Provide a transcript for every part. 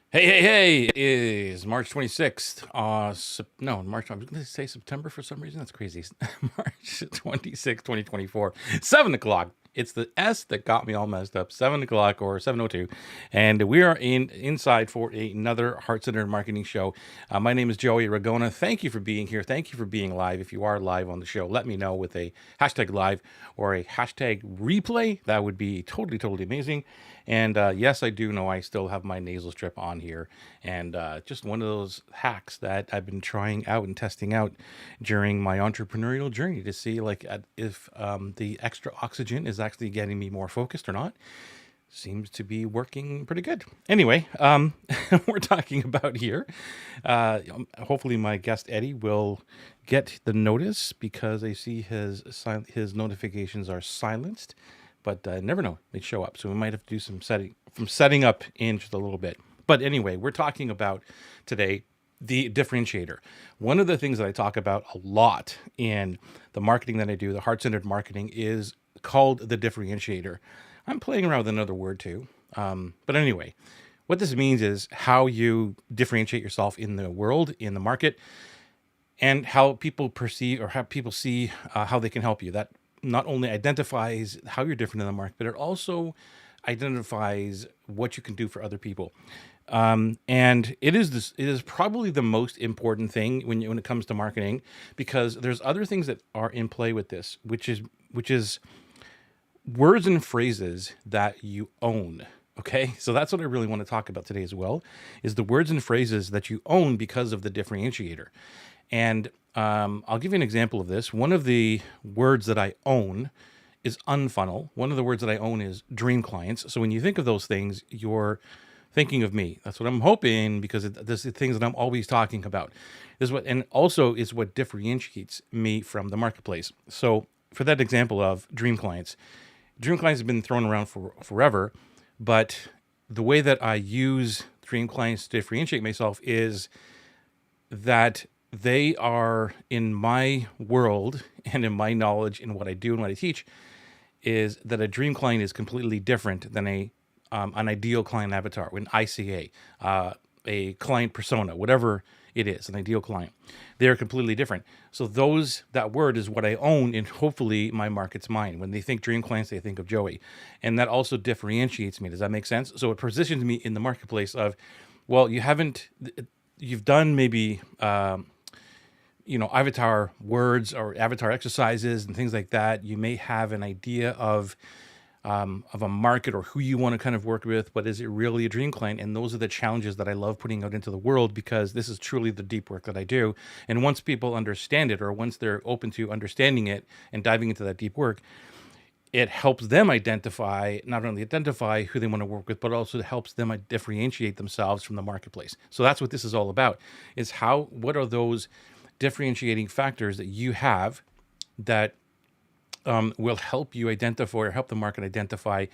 Hey, it is March 26th. No, March, I'm going to say September for some reason. That's crazy. March 26th, 2024, 7 o'clock. It's the S that got me all messed up. 7 o'clock or 7:02. And we are inside for another heart-centered marketing show. My name is Joey Ragona. Thank you for being here. Thank you for being live. If you are live on the show, let me know with a hashtag live or a hashtag replay. That would be totally amazing. And yes, I do know I still have my nasal strip on here. And just one of those hacks that I've been trying out and testing out during my entrepreneurial journey to see if the extra oxygen is actually getting me more focused or not. Seems to be working pretty good. Anyway, we're talking about here. Hopefully, my guest Eddie will get the notice because I see his notifications are silenced, but never know, they show up. So we might have to do some setting up in just a little bit. But anyway, we're talking about today the differentiator. One of the things that I talk about a lot in the marketing that I do, the heart-centered marketing, is called the differentiator. I'm playing around with another word too. But anyway, what this means is how you differentiate yourself in the world, in the market, and how people perceive or how people see how they can help you. That not only identifies how you're different in the market, but it also identifies what you can do for other people. And it is probably the most important thing when it comes to marketing, because there's other things that are in play with this, which is words and phrases that you own. Okay, so that's what I really want to talk about today as well, is the words and phrases that you own because of the differentiator. And I'll give you an example of this. One of the words that I own is unfunnel. One of the words that I own is dream clients. So when you think of those things, you're thinking of me. That's what I'm hoping, because this is the things that I'm always talking about. And also is what differentiates me from the marketplace. So for that example of dream clients have been thrown around for forever, but the way that I use dream clients to differentiate myself is that they are in my world and in my knowledge and what I do and what I teach, is that a dream client is completely different than an ideal client avatar, an ICA, a client persona, whatever it is, an ideal client. They're completely different. So that word is what I own, and hopefully my market's mine. When they think dream clients, they think of Joey. And that also differentiates me. Does that make sense? So it positions me in the marketplace of, well, you've done maybe, avatar words or avatar exercises and things like that. You may have an idea of a market or who you want to kind of work with, but is it really a dream client? And those are the challenges that I love putting out into the world, because this is truly the deep work that I do. And once people understand it, or once they're open to understanding it and diving into that deep work, it helps them not only identify who they want to work with, but also helps them differentiate themselves from the marketplace. So that's what this is all about, is what are those differentiating factors that you have that will help you identify, or help the market identify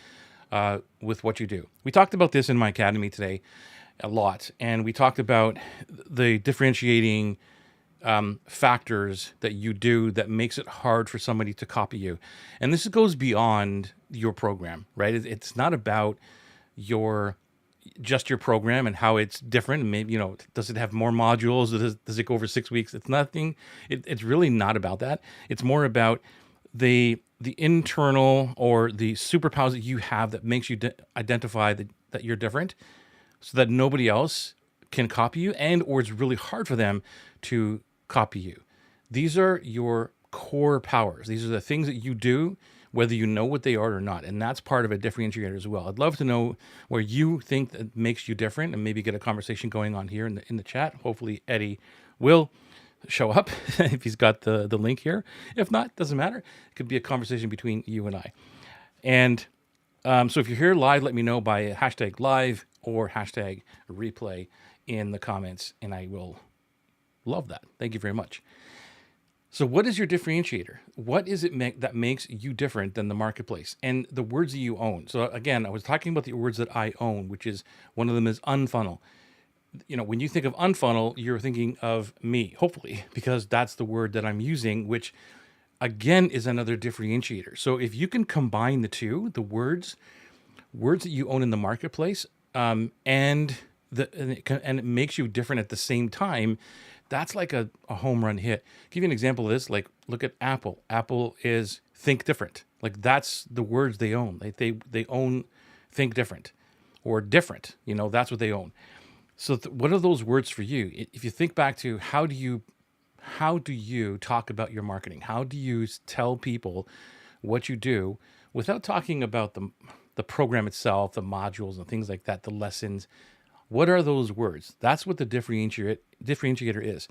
with what you do. We talked about this in my academy today a lot, and we talked about the differentiating factors that you do that makes it hard for somebody to copy you. And this goes beyond your program, right? It's not about just your program and how it's different. And maybe, does it have more modules? Does it go over 6 weeks? It's nothing. It's really not about that. It's more about the internal or the superpowers that you have that makes you identify that you're different, so that nobody else can copy you, and or it's really hard for them to copy you. These are your core powers. These are the things that you do, whether you know what they are or not. And that's part of a differentiator as well. I'd love to know where you think that makes you different, and maybe get a conversation going on here in the chat. Hopefully Eddie will show up if he's got the link here. If not, doesn't matter. It could be a conversation between you and I. And so if you're here live, let me know by hashtag live or hashtag replay in the comments, and I will love that. Thank you very much. So what is your differentiator? What is it that makes you different than the marketplace? And the words that you own. So again, I was talking about the words that I own, which is, one of them is unfunnel. When you think of unfunnel, you're thinking of me, hopefully, because that's the word that I'm using, which again is another differentiator. So if you can combine the two, the words that you own in the marketplace, and and it makes you different at the same time, that's like a home run hit. Give you an example of this. Like, look at Apple. Apple is think different. Like, that's the words they own. Like, they own think different or different. That's what they own. So what are those words for you? If you think back to how do you talk about your marketing? How do you tell people what you do without talking about the program itself, the modules and things like that, the lessons? What are those words? That's what the differentiator is.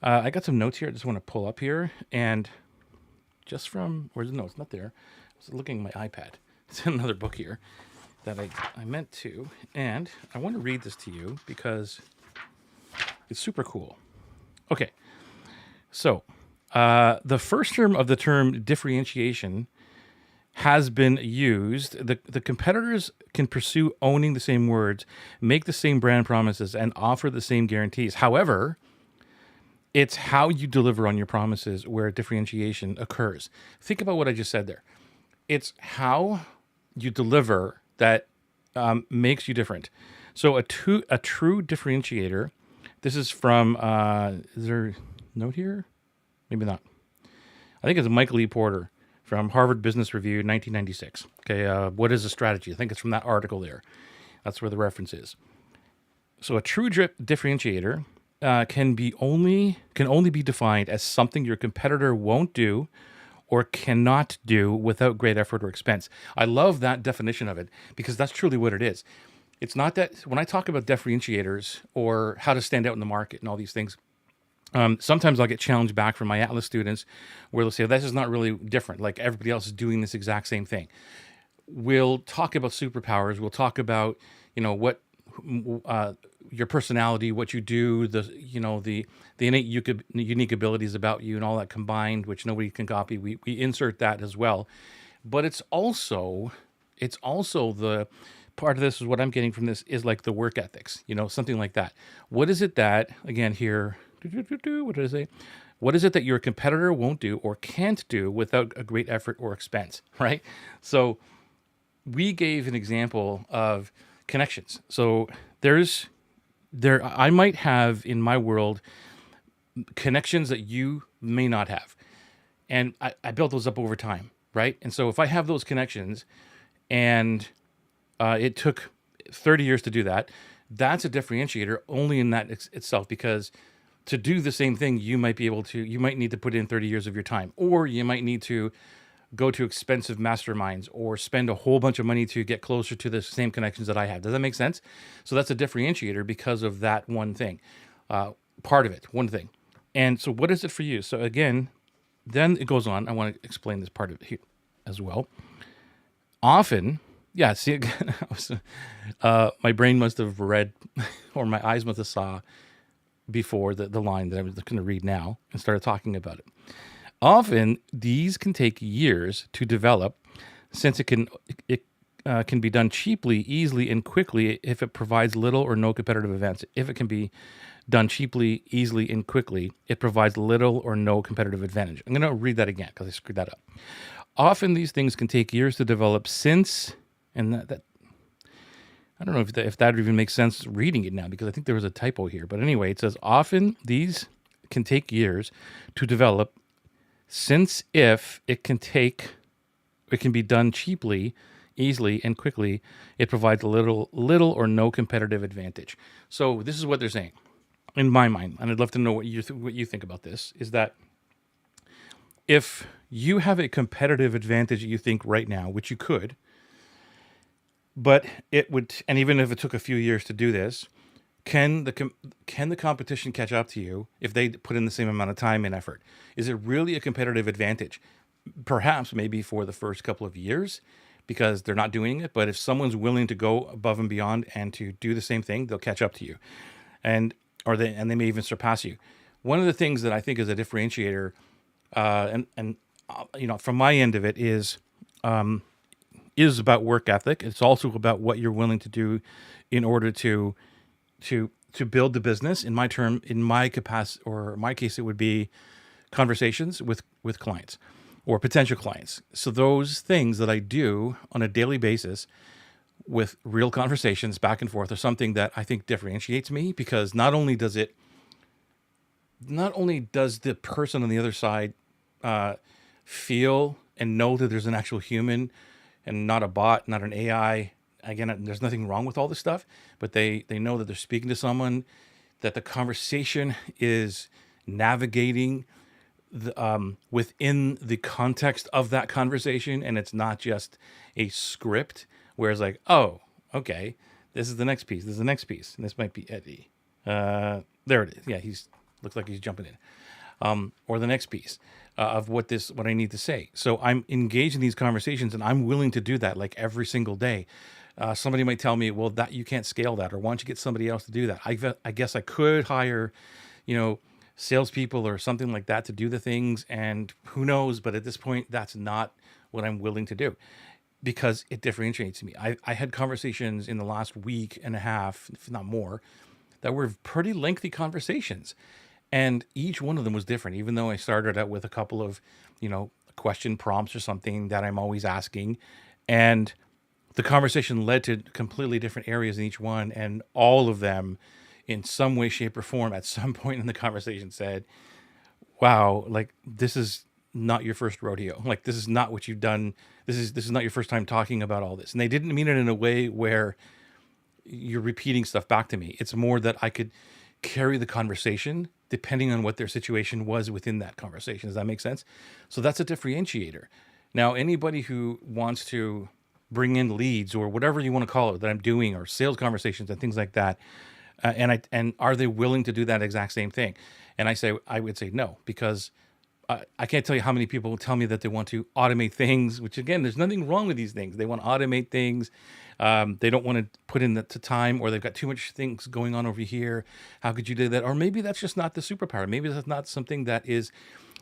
I got some notes here. I just want to pull up here, and just from where's the notes? Not there. I was looking at my iPad. It's in another book here that I meant to, and I want to read this to you because it's super cool. Okay, so the first term of the term differentiation has been used. The competitors can pursue owning the same words, make the same brand promises, and offer the same guarantees. However, it's how you deliver on your promises where differentiation occurs. Think about what I just said there. It's how you deliver that makes you different. So a true differentiator, this is from, is there a note here? Maybe not. I think it's Michael E. Porter from Harvard Business Review, 1996. Okay, what is a strategy? I think it's from that article there. That's where the reference is. So a true differentiator can only be defined as something your competitor won't do or cannot do without great effort or expense. I love that definition of it because that's truly what it is. It's not that when I talk about differentiators or how to stand out in the market and all these things, sometimes I'll get challenged back from my Atlas students where they'll say, this is not really different. Like everybody else is doing this exact same thing. We'll talk about superpowers. We'll talk about, what your personality, what you do, the innate unique abilities about you and all that combined, which nobody can copy. We insert that as well. But it's also the part of this is what I'm getting from this is like the work ethics, something like that. What is it that, again, here, what did I say? What is it that your competitor won't do or can't do without a great effort or expense, right? So we gave an example of connections. So I might have in my world connections that you may not have. And I built those up over time, right? And so if I have those connections and it took 30 years to do that, that's a differentiator only in that itself, because to do the same thing, you might need to put in 30 years of your time, or you might need to go to expensive masterminds or spend a whole bunch of money to get closer to the same connections that I have. Does that make sense? So that's a differentiator because of that one thing, part of it, one thing. And so what is it for you? So again, then it goes on. I want to explain this part of it here as well. Often, yeah, see, again, my brain must have read or my eyes must have saw before the line that I was going to read now and started talking about it. Often, these can take years to develop, since it can be done cheaply, easily, and quickly if it provides little or no competitive advantage. If it can be done cheaply, easily, and quickly, it provides little or no competitive advantage. I'm going to read that again because I screwed that up. Often, these things can take years to develop, since, and that I don't know if that even makes sense reading it now, because I think there was a typo here. But anyway, it says often these can take years to develop, since if it can be done cheaply, easily, and quickly, it provides little or no competitive advantage. So this is what they're saying, in my mind, and I'd love to know what you think about this. Is that if you have a competitive advantage that you think right now, which you could, but it would, and even if it took a few years to do this, can the competition catch up to you if they put in the same amount of time and effort? Is it really a competitive advantage? Perhaps maybe for the first couple of years because they're not doing it. But if someone's willing to go above and beyond and to do the same thing, they'll catch up to you, and they may even surpass you. One of the things that I think is a differentiator, from my end of it is about work ethic. It's also about what you're willing to do in order to build the business. In my capacity, or in my case, it would be conversations with clients or potential clients. So those things that I do on a daily basis, with real conversations back and forth are something that I think differentiates me, because not only does the person on the other side uh, feel and know that there's an actual human and not a bot, not an AI. Again, there's nothing wrong with all this stuff, but they know that they're speaking to someone, that the conversation is navigating within the context of that conversation, and it's not just a script where it's like, oh, okay, this is the next piece, this is the next piece, and this might be Eddie. There it is. Yeah, he's looks like he's jumping in, or the next piece of what I need to say. So I'm engaged in these conversations, and I'm willing to do that like every single day. Somebody might tell me, well, that you can't scale that, or why don't you get somebody else to do that? I guess I could hire, you know, salespeople or something like that to do the things, and who knows? But at this point, that's not what I'm willing to do, because it differentiates me. I had conversations in the last week and a half, if not more, that were pretty lengthy conversations. And each one of them was different, even though I started out with a couple of, question prompts or something that I'm always asking. And the conversation led to completely different areas in each one. And all of them, in some way, shape, or form, at some point in the conversation said, wow, like this is not your first rodeo. Like this is not what you've done. This is not your first time talking about all this. And they didn't mean it in a way where you're repeating stuff back to me. It's more that I could carry the conversation depending on what their situation was within that conversation. Does that make sense? So that's a differentiator. Now, anybody who wants to bring in leads or whatever you want to call it that I'm doing, or sales conversations and things like that, and are they willing to do that exact same thing? And I would say no, because I can't tell you how many people tell me that they want to automate things, which again, there's nothing wrong with these things. They want to automate things. They don't want to put in the time, or they've got too much things going on over here. How could you do that? Or maybe that's just not the superpower. Maybe that's not something that is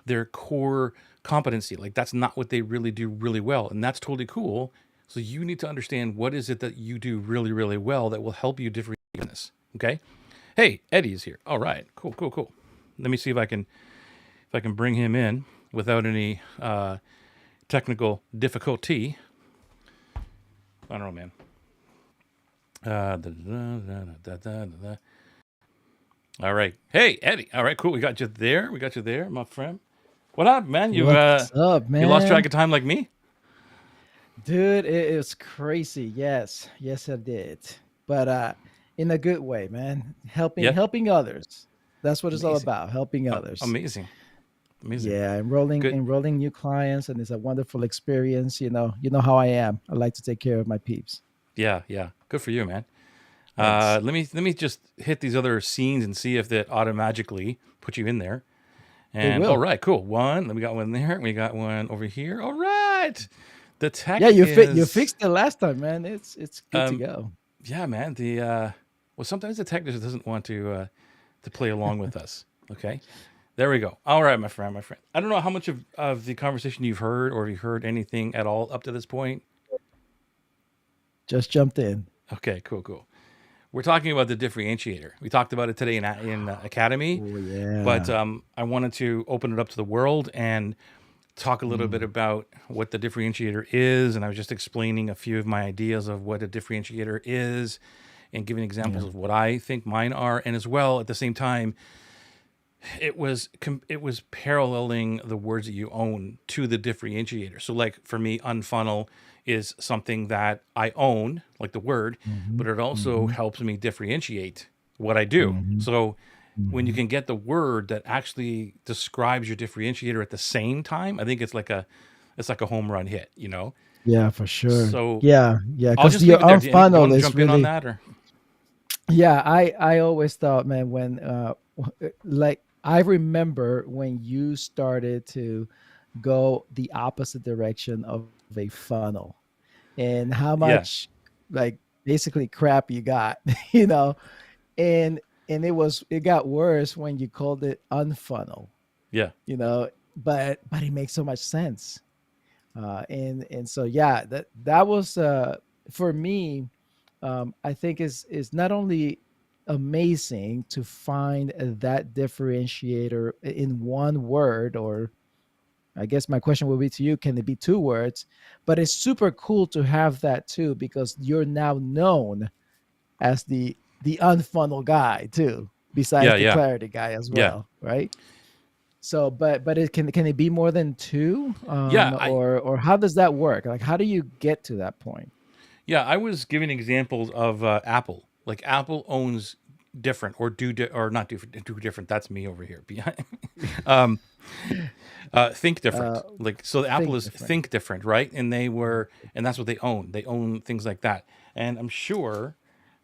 their core competency. Like that's not what they really do really well. And that's totally cool. So you need to understand what is it that you do really, really well that will help you differentiate this. Okay. Hey, Eddie's here. All right. Cool, cool, cool. Let me see if I can bring him in without any technical difficulty. I don't know, man. All right. Hey, Eddie. All right, cool. We got you there. My friend. What happened, man? What's up, You lost track man? of time like me? Dude, it was crazy. Yes, yes, I did. But in a good way, man. Helping Yeah. helping others. That's what it's all Amazing. about, helping others. Amazing. Amazing. Yeah, enrolling Good. enrolling new clients, and it's a wonderful experience. You know how I am. I like to take care of my peeps. Yeah, yeah. Good for you, man. Thanks. Let me just hit these other scenes and see if that automatically put you in there. It And all will. right, cool. We got one there. We got one over here. All right. The Yeah, tech you is fixed it last time, man. It's good to um go. yeah, man. The well, sometimes the tech just doesn't want to play along with us. Okay. There we go. All right, my friend, my friend. I don't know how much of the conversation you've heard, or if you heard anything at all up to this point. Just jumped in. Okay, cool, cool. We're talking about the differentiator. We talked about it today in Academy, Oh but yeah. I wanted to open it up to the world and talk a little bit Mm, about what the differentiator is. And I was just explaining a few of my ideas of what a differentiator is, and giving examples yeah. of what I think mine are. And as well, at the same time, it was paralleling the words that you own to the differentiator. So, like for me, unfunnel is something that I own, like the word, Hmm. but it also Hmm. helps me differentiate what I do. Hmm. So when you Hmm. can get the word that actually describes your differentiator at the same time, I think it's like a home run hit. Yeah, for sure. So Yeah, yeah, I'll because just the leave it there. Do you want unfunnel to is jump in on really, that, or yeah, I always thought, man, when like I remember when you started to go the opposite direction of a funnel, and how yeah, much like basically crap you got, you know, and it got worse when you called it unfunnel, yeah, but it makes so much sense. And so yeah, that was for me. I think is not only amazing to find that differentiator in one word, or I guess my question will be to you, can it be two words? But it's super cool to have that too, because you're now known as the unfunnel guy too, besides Yeah, the yeah, clarity guy as yeah, well, right? So, but it can it be more than two, yeah. or how does that work? Like, how do you get to that point? I was giving examples of Apple. Like Apple owns different or or not do different. That's me over here. um, think Uh, different. Like so, Apple think is different. think different, right? And that's what they own. They own things like that. And I'm sure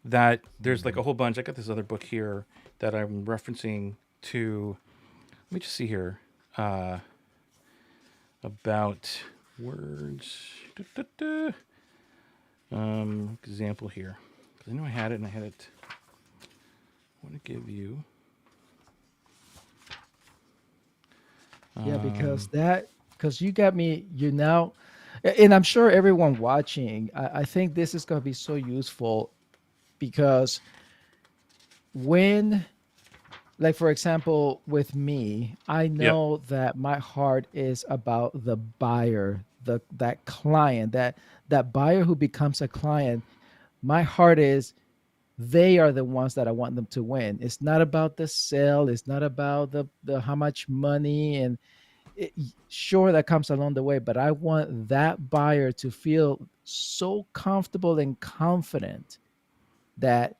that there's like a whole bunch. I got this other book here that I'm referencing to. Let me just see here about words. Da, da, da. Example here. Because I know I had it and I had it. I want to give you. Yeah, because you got me. You now, and I'm sure everyone watching. I think this is going to be so useful because when, like for example, with me, I Yep. know that my heart is about the buyer, the that client, that buyer who becomes a client. My heart is they are the ones that I want them to win. It's not about the sale. It's not about the how much money and sure that comes along the way, but I want that buyer to feel so comfortable and confident that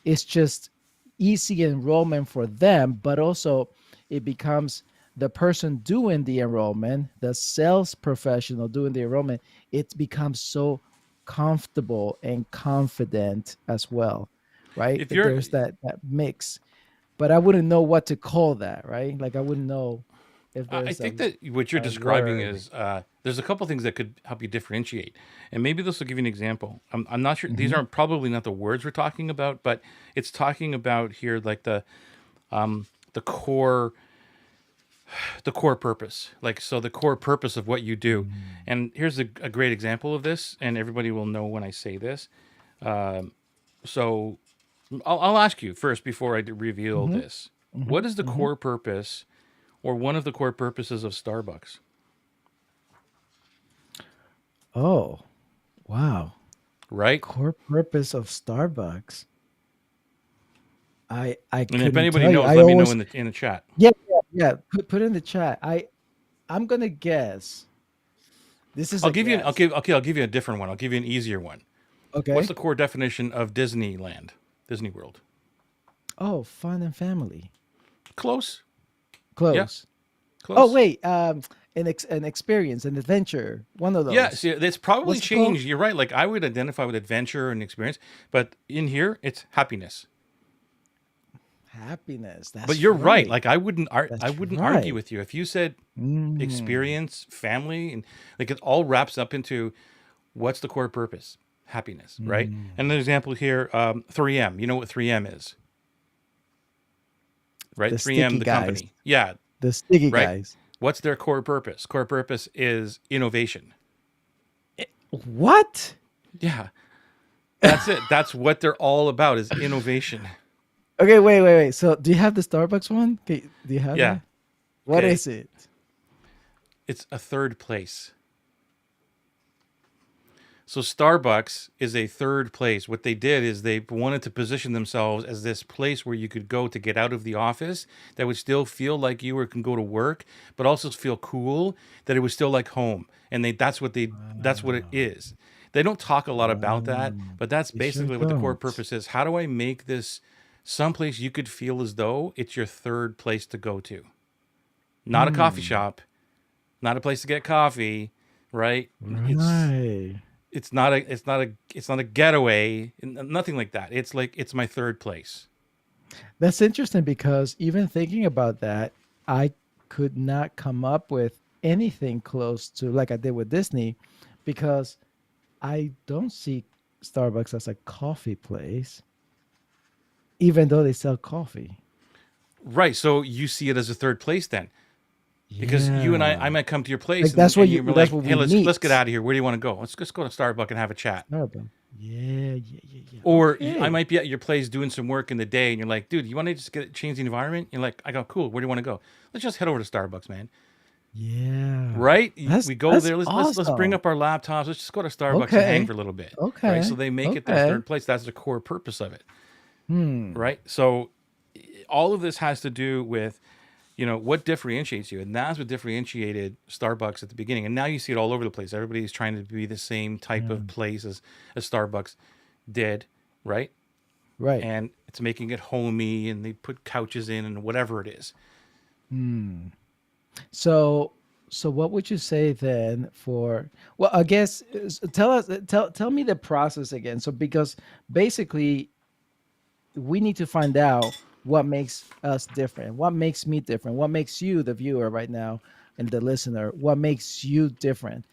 it's just easy enrollment for them, but also it becomes the person doing the enrollment, the sales professional doing the enrollment, it becomes so comfortable and confident as well, right? If you're, There's that mix, but I wouldn't know what to call that, right? Like I wouldn't know if I there's think that what you're a describing word. is there's a couple things that could help you differentiate, and maybe this will give you an example. I'm not sure these Hmm. aren't probably not the words we're talking about, but it's talking about here like the core the core purpose, like so the core purpose of what you do. Mm. And here's a great example of this, and everybody will know when I say this. So I'll ask you first before I reveal Mhm, this. What mhm, is the mhm. core purpose or one of the core purposes of Starbucks? Oh, wow. Right? Core purpose of Starbucks. I And if couldn't anybody tell you. knows, I let me know always, in the chat. yeah, yeah, yeah. Put in the chat. I'm gonna guess. This is I'll a give you guess. I'll give you a different one. I'll give you an easier one. What's Okay. the core definition of Disneyland? Disney World. Oh, fun and family. Close. Yeah, Close. Oh close. wait, an experience, an adventure. One of Yeah, those. see, it's probably What's it called? changed. You're right. Like I would identify with adventure and experience, but in here it's happiness. Happiness. But That's you're right. right. Like I That's wouldn't argue right. with you if you said Mm. experience, family, and like it all wraps up into what's the core purpose? Happiness, right? And Mm. an example here, 3M. You know what 3M is, right? The 3M, sticky the guys. company. Yeah, The sticky right. guys. What's their core purpose? Core purpose is innovation. What? Yeah, that's it. That's what they're all about is innovation. Okay, wait. So, do you have the Starbucks one? Okay, do you have Yeah. that? What Okay. is it? It's a third place. So Starbucks is a third place. What they did is they wanted to position themselves as this place where you could go to get out of the office that would still feel like you were can go to work, but also feel cool, that it was still like home. And that's what it Wow. is. They don't talk a lot about that, Wow. but that's They sure basically what the core don't. purpose is. How do I make this someplace you could feel as though it's your third place to go to? Not a coffee Hmm. shop, not a place to get coffee, right? Right. It's not a getaway, nothing like that. It's like it's my third place. That's interesting because even thinking about that, I could not come up with anything close to like I did with Disney because I don't see Starbucks as a coffee place, even though they sell coffee. Right. So you see it as a third place then. Because you and I Yeah. might come to your place Like that's what and you you're that's like, what hey, we let's get meet. out of here. Where do you want to go? Let's just go to Starbucks and have a chat. Starbucks. Yeah. Or I Okay. might be at your place doing some work in the day, and you're like, dude, you want to just change the environment? You're like, I go, cool. Where do you want to go? Let's just head over to Starbucks, man. Yeah. right? That's We go that's there. Let's bring awesome. up our laptops. Let's just go to Starbucks and hang Okay. for a little bit, right? So Okay. they make it their Okay. third place. That's the core purpose of it, Hmm. right? So all of this has to do with what differentiates you, and that's what differentiated Starbucks at the beginning. And now you see it all over the place. Everybody's trying to be the same type Yeah. of place as Starbucks did, right? Right. And it's making it homey, and they put couches in and whatever it is. Hmm. So, so what would you say then for, well, I guess tell us, tell me the process again. So, because basically we need to find out what makes us different, what makes me different, what makes you, the viewer right now, and the listener, what makes you different.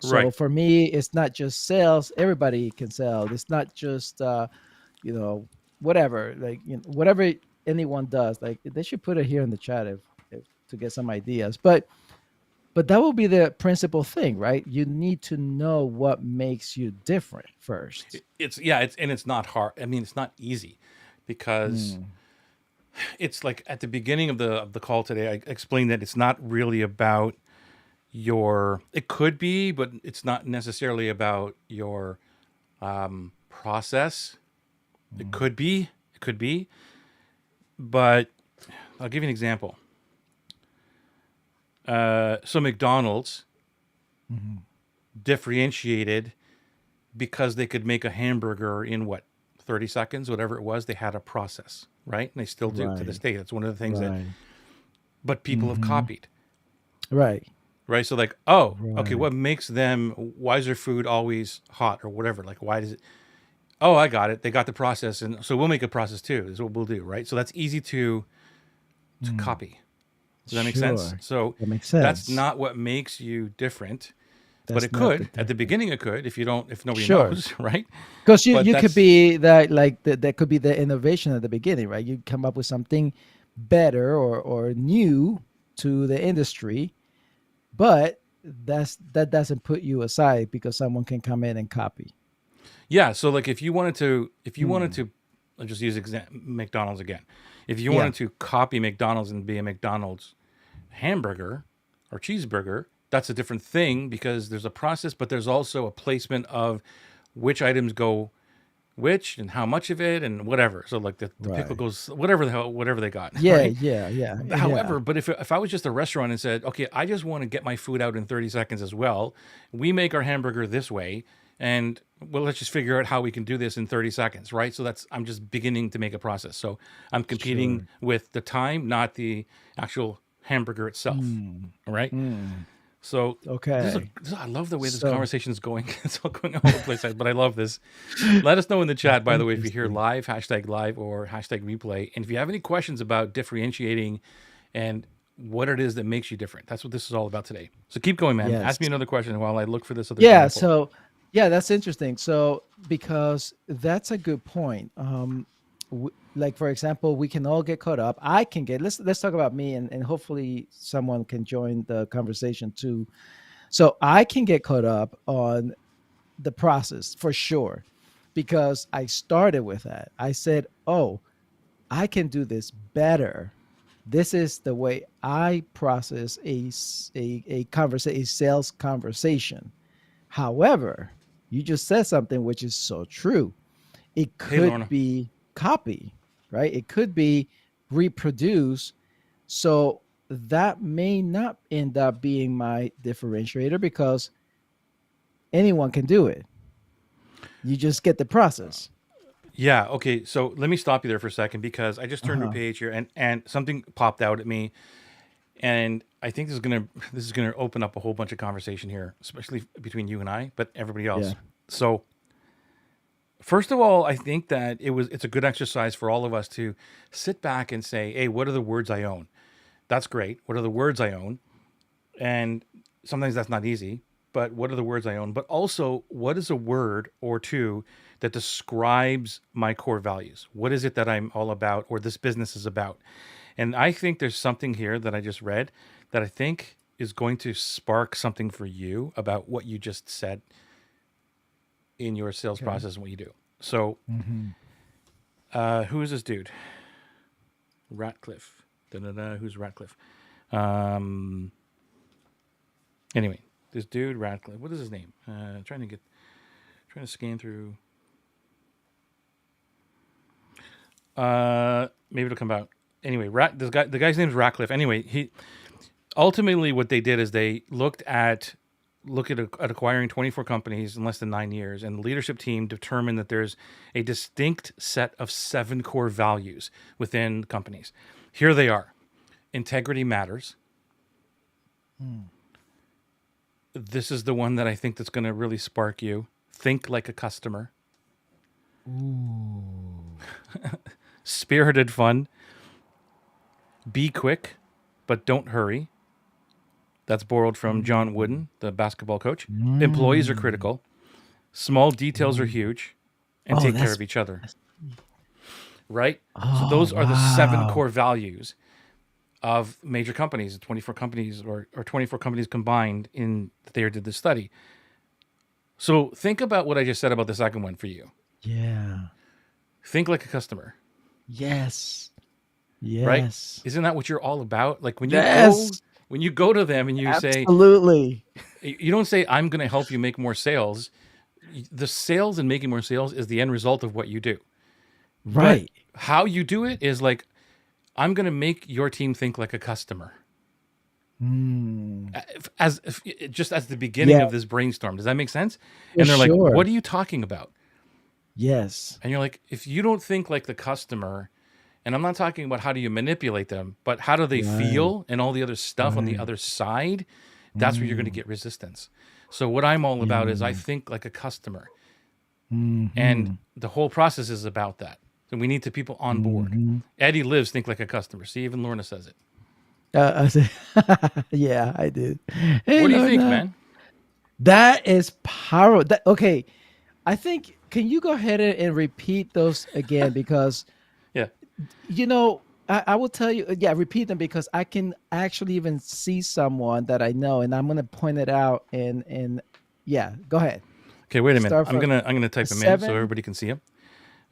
So Right. for me, it's not just sales. Everybody can sell. It's not just you know, whatever, like, whatever anyone does, like they should put it here in the chat if to get some ideas. But that will be the principal thing, right? You need to know what makes you different first. It's yeah. It's not hard. I mean, it's not easy because Mm, it's like at the beginning of the call today, I explained that it's not really about your. It could be, but it's not necessarily about your process. It mm, could be. It could be. But I'll give you an example. So McDonald's mhm. differentiated because they could make a hamburger in what 30 seconds, whatever it was. They had a process, right? And they still do to this Right, day. That's one of the things that, right. but people have Hmm. copied, Right, right? So like, oh, okay, right. what makes them? Why is their food always hot or whatever? Like, why does it? Oh, I got it. They got the process, and so we'll make a process too. Is what we'll do, right? So that's easy to Mm, copy. Does that make sense? sure. So That makes that's sense. not what makes you different, but That's it not the could at the difference. beginning. It could if nobody Sure. knows, right? Because you But you could that's be that, like that could be the innovation at the beginning, right? You come up with something better or new to the industry, but that doesn't put you aside because someone can come in and copy. yeah. So like if you wanted Hmm. to, I'll just use McDonald's again. If you Yeah. wanted to copy McDonald's and be a McDonald's hamburger or cheeseburger, that's a different thing because there's a process, but there's also a placement of which items go which and how much of it and whatever. So like the pickle Right. goes whatever the hell whatever they got, Yeah. right? Yeah. Yeah. Yeah. However, but if I was just a restaurant and said, okay, I just want to get my food out in 30 seconds as well, we make our hamburger this way, and well, let's just figure out how we can do this in 30 seconds, right? So that's I'm just beginning to make a process. So I'm competing Sure. with the time, not the actual hamburger itself, Mm. all right? Mm. So Okay. I love the way this So conversation is going. It's all going all over the place, but I love this. Let us know in the that's chat, by the way, if you hear interesting. live, hashtag live or hashtag replay. And if you have any questions about differentiating and what it is that makes you different, that's what this is all about today. So keep going, man. Yes. Ask me another question while I look for this other Yeah. example. So yeah, that's interesting. So because that's a good point. Like for example, we can all get caught up. I can get. Let's talk about me, and hopefully someone can join the conversation too. So I can get caught up on the process for sure, because I started with that. I said, "Oh, I can do this better. This is the way I process a sales conversation." However, you just said something which is so true. It Hey, could Lorna. be copy, right? It could be reproduce. So that may not end up being my differentiator because anyone can do it. You just get the process. Yeah. Okay. So let me stop you there for a second because I just turned to a Uh-huh. page here and something popped out at me, and I think this is gonna open up a whole bunch of conversation here, especially between you and I, but everybody Yeah. else. So first of all, I think that it's a good exercise for all of us to sit back and say, "Hey, what are the words I own?" That's great. What are the words I own? And sometimes that's not easy, but what are the words I own? But also, what is a word or two that describes my core values? What is it that I'm all about or this business is about? And I think there's something here that I just read that I think is going to spark something for you about what you just said in your sales Okay. process and what you do. So, Mm-hmm. who is this dude? Ratcliffe. Da-da-da, who's Ratcliffe? Anyway, this dude Radcliffe. What is his name? Trying to scan through. Maybe it'll come out. Anyway, the guy's name is Ratcliffe. Anyway, he ultimately what they did is they looked at acquiring 24 companies in less than 9 years, and the leadership team determined that there's a distinct set of 7 core values within companies. Here they are: integrity matters. This is the one that I think that's going to really spark you. Think like a customer. Ooh. Spirited fun. Be quick, but don't hurry. That's borrowed from John Wooden, the basketball coach. Employees are critical. Small details are huge. And take care of each other. Right? So those are the 7 core values of major companies, 24 companies or 24 companies combined in that they did this study. So think about what I just said about the second one for you. Yeah. Think like a customer. Yes. Yes. Right? Isn't that what you're all about? Like when you go to them and you Absolutely. say, you don't say, I'm going to help you make more sales. The sales and making more sales is the end result of what you do. Right. But how you do it is like, I'm going to make your team think like a customer. Just as the beginning of this brainstorm. Does that make sense? And they're like, what are you talking about? Yes. And you're like, if you don't think like the customer, and I'm not talking about how do you manipulate them, but how do they feel and all the other stuff on the other side, that's where you're going to get resistance. So what I'm all about is I think like a customer. And the whole process is about that. So we need to people on board. Eddie lives think like a customer. See, even Lorna says it. I said, yeah, I did. Hey, what do you think, man? That is power. Okay. I think, can you go ahead and repeat those again? Because, yeah, I will tell you, repeat them because I can actually even see someone that I know, and I'm going to point it out. And go ahead. Okay, wait a minute. I'm gonna type them in so everybody can see them.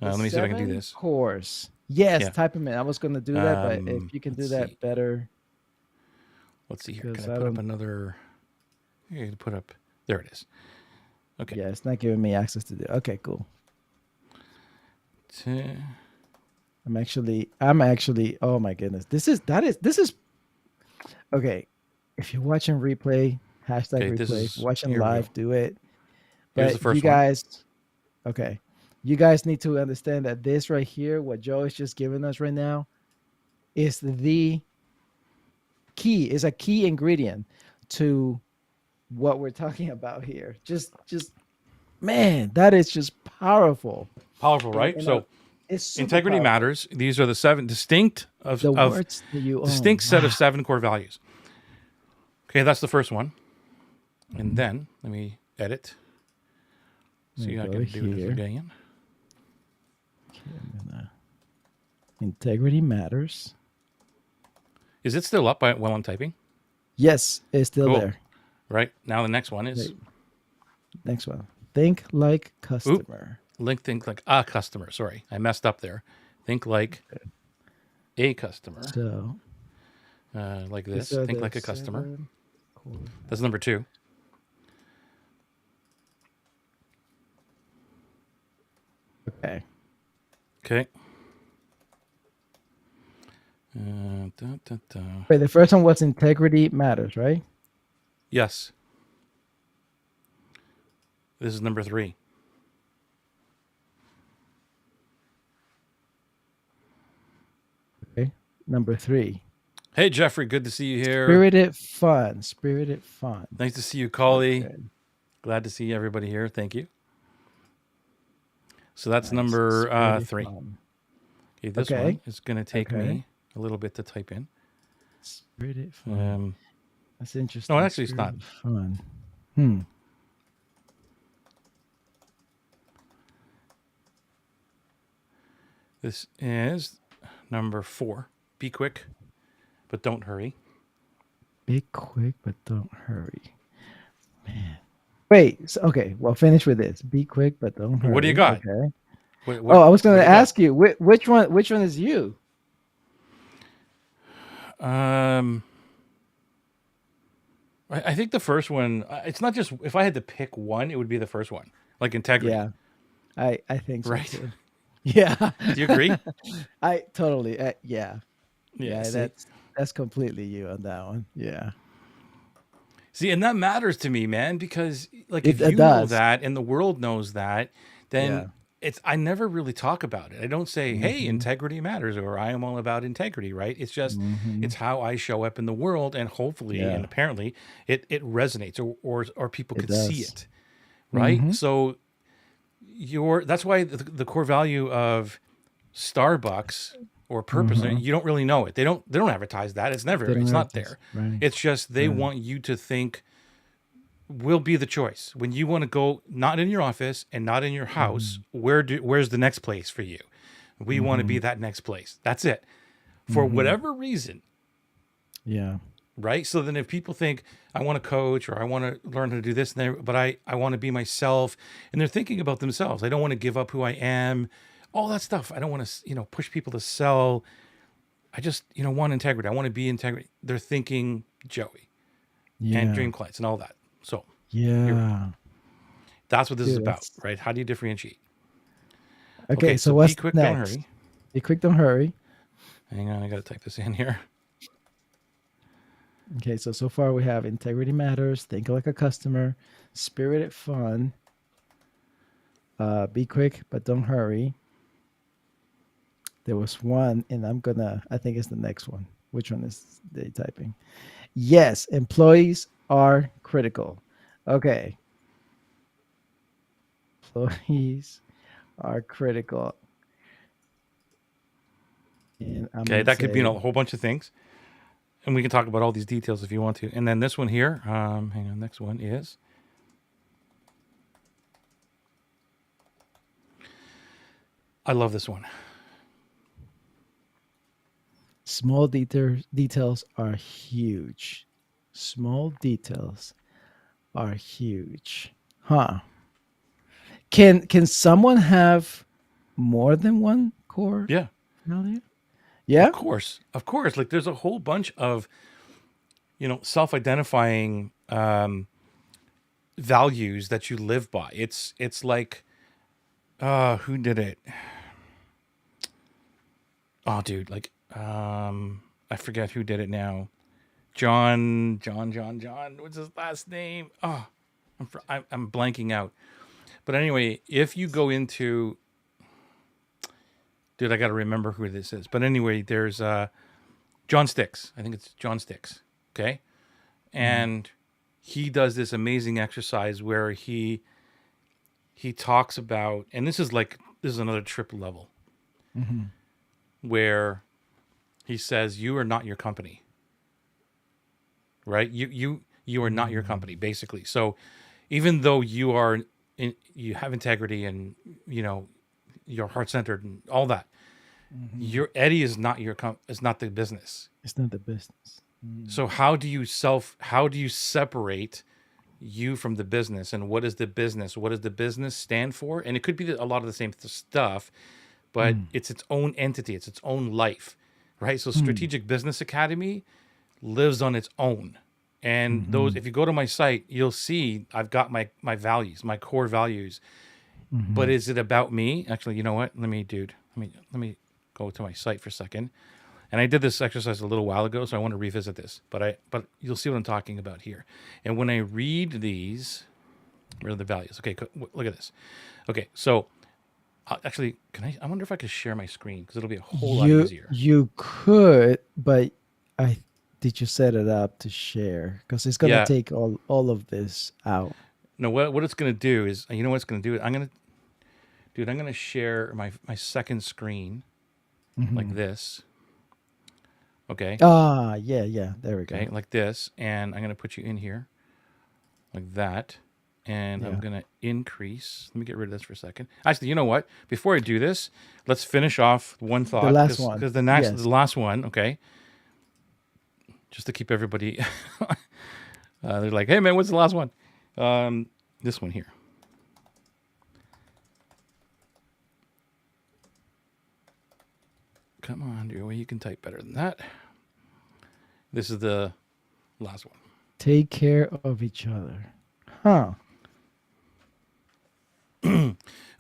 Let me see if I can do this. Cores. Yes, type them in. I was going to do that, but if you can do that better. Let's see here. Can I put up another? Here, put up. There it is. Okay. Yeah, it's not giving me access to do. Okay, cool. I'm actually. Oh my goodness, this is. Okay, if you're watching replay, #replay. Watching live, do it. Here's the first you guys, you guys need to understand that this right here, what Joe is just giving us right now, is the key. Is a key ingredient to what we're talking about here. Just man, that is just powerful. Powerful, right? So it's integrity powerful. Matters. These are the 7 distinct words that you distinct set of 7 core values. Okay, that's the first one. And then let me edit. See how I can do this again. Okay, integrity matters. Is it still up while I'm typing? Yes, it's still there. Right. Now the next one is... Next one. Think like customer. Think like a customer. Sorry, I messed up there. Think like a customer. So... like this. Think like a customer. That's number 2. Okay. Wait, the first one was integrity matters, right? Yes. This is number 3. Okay. Number 3. Hey, Jeffrey. Good to see you here. Spirited fun. Nice to see you, Collie. Glad to see everybody here. Thank you. So that's number 3. Okay, this one is going to take me a little bit to type in. Spirited fun. That's interesting. No, actually, it's not. Fun. This is number 4. Be quick, but don't hurry. Be quick, but don't hurry. Man. Wait. Okay. Well, finish with this. Be quick, but don't hurry. What do you got? Okay. I was going to ask you which one is you? I think the first one, it's not just, if I had to pick one, it would be the first one, like integrity, Yeah, I think so right? too. Yeah, Do you agree? I totally. Yeah, Yeah, yeah. see? That's completely you on that one. Yeah, See, and that matters to me, man, because like if it you know does. that and the world knows that, then Yeah. I never really talk about it. I don't say, "Hey, Mm-hmm. integrity matters," or "I am all about integrity," right? It's just Mm-hmm. it's how I show up in the world, and hopefully and Yeah, apparently it resonates, or people it could see does. it, right? Mm-hmm. So that's why the core value of Starbucks or purpose, Mm-hmm. you don't really know it. They don't advertise that. They don't It's have not this. there. Right. It's just they Right. want you to think will be the choice when you want to go, not in your office and not in your house. Mm-hmm. Where's the next place for you? We want to Mm-hmm. be that next place. That's it. For Mm-hmm. whatever reason, Yeah. right? So then if people think I want to coach or I want to learn how to do this and that, but I want to be myself, and they're thinking about themselves. I don't want to give up who I am, all that stuff. I don't want to, push people to sell. I just, want integrity. I want to be integrity. They're thinking Joey and Yeah. dream clients and all that. So here we go. Yeah. That's what this is Dude, about, that's right? How do you differentiate? okay. Okay, So so be what's quick, don't next? hurry. Be quick, don't hurry. Hang on, I got to type this in here. Okay, so far we have integrity matters, think like a customer, spirited fun, be quick but don't hurry. There was one, and I think it's the next one. Which one is they typing? Yes, employees are critical. Okay, employees are critical. And I'm Okay, gonna that could mean say a whole bunch of things. And we can talk about all these details if you want to. And then this one here, hang on, next one is I love this one. small details are huge. Small details are huge. Huh. Can someone have more than one core Yeah, value? Yeah. of course. Like there's a whole bunch of self-identifying values that you live by. It's like who did it? Oh, dude, like I forget who did it now. John. What's his last name? Oh, I'm blanking out. But anyway, if you go into, dude, I got to remember who this is. But anyway, there's John Sticks. I think it's John Sticks. Okay, Mhm. and he does this amazing exercise where he talks about, and this is another triple level Mhm. where he says you are not your company, right? You are not your Mhm. company, basically. So even though you have integrity and you're heart centered and all that, Mhm. your Eddie is not is not the business. It's not the business. Mm. So how do you separate you from the business, and what is the business? What does the business stand for? And it could be a lot of the same stuff, but Mm. it's its own entity, it's its own life, right? So Mm. Strategic Business Academy lives on its own. And those, Mhm. if you go to my site, you'll see I've got my values, my core values. But Mhm. is it about me? Actually, you know what? Let me go to my site for a second. And I did this exercise a little while ago, so I want to revisit this. But you'll see what I'm talking about here. And when I read these, where are the values? Okay, look at this. Okay, so actually, can I? I wonder if I could share my screen because it'll be a whole lot easier. You could, but I did you set it up to share? Because it's gonna Yeah. take all of this out. No, what it's going to do is, you know what it's going to do? I'm going to share my second screen like Mhm. this. Okay. Ah, yeah, yeah. There we Okay, go. like this, and I'm going to put you in here like that. And I'm Yeah. going to increase. Let me get rid of this for a second. Actually, you know what? Before I do this, let's finish off one The thought last because one. the Yes. last one, okay, just to keep everybody, they're like, hey man, what's the last one? Um, this one here. Come on, Joey, you can type better than that. This is the last one. Take care of each other. Huh.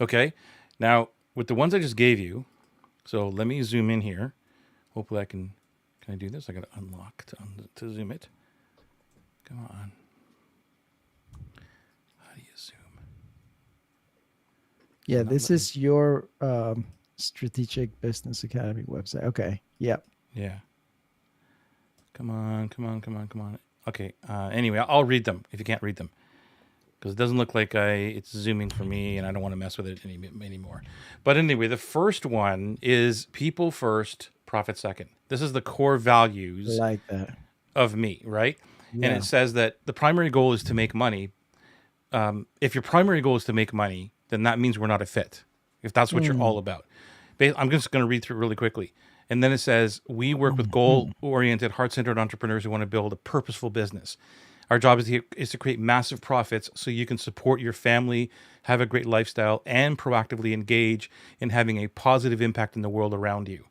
Okay. Now, with the ones I just gave you, so let me zoom in here. Hopefully I can I do this? I got to unlock to zoom it. Come on. How do you zoom? Yeah, Yeah, not this letting. is your Strategic Business Academy website. Okay. Yep. Yeah. Come on, come on, come on, come on. Okay. Anyway, I'll read them if you can't read them because it doesn't look like it's zooming for me, and I don't want to mess with it anymore. But anyway, the first one is people first, profit second. This is the core values Like that. of me, right? And it Yeah. says that the primary goal is to make money. If your primary goal is to make money, then that means we're not a fit. If that's what you're all Mm. about, I'm just going to read through it really quickly. And then it says, we work with Mhm. goal-oriented, heart-centered entrepreneurs who want to build a purposeful business. Our job is to create massive profits so you can support your family, have a great lifestyle, and proactively engage in having a positive impact in the world around you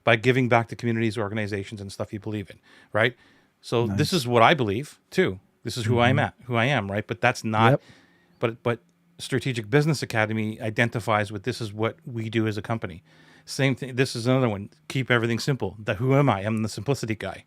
by giving back to communities, organizations, and stuff you believe in, right? So this is Nice. what I believe too. This is Hmm. who I am, right? But that's not. Yep. But Strategic Business Academy identifies with this is what we do as a company. Same thing. This is another one. Keep everything simple. Who am I? I'm the simplicity guy.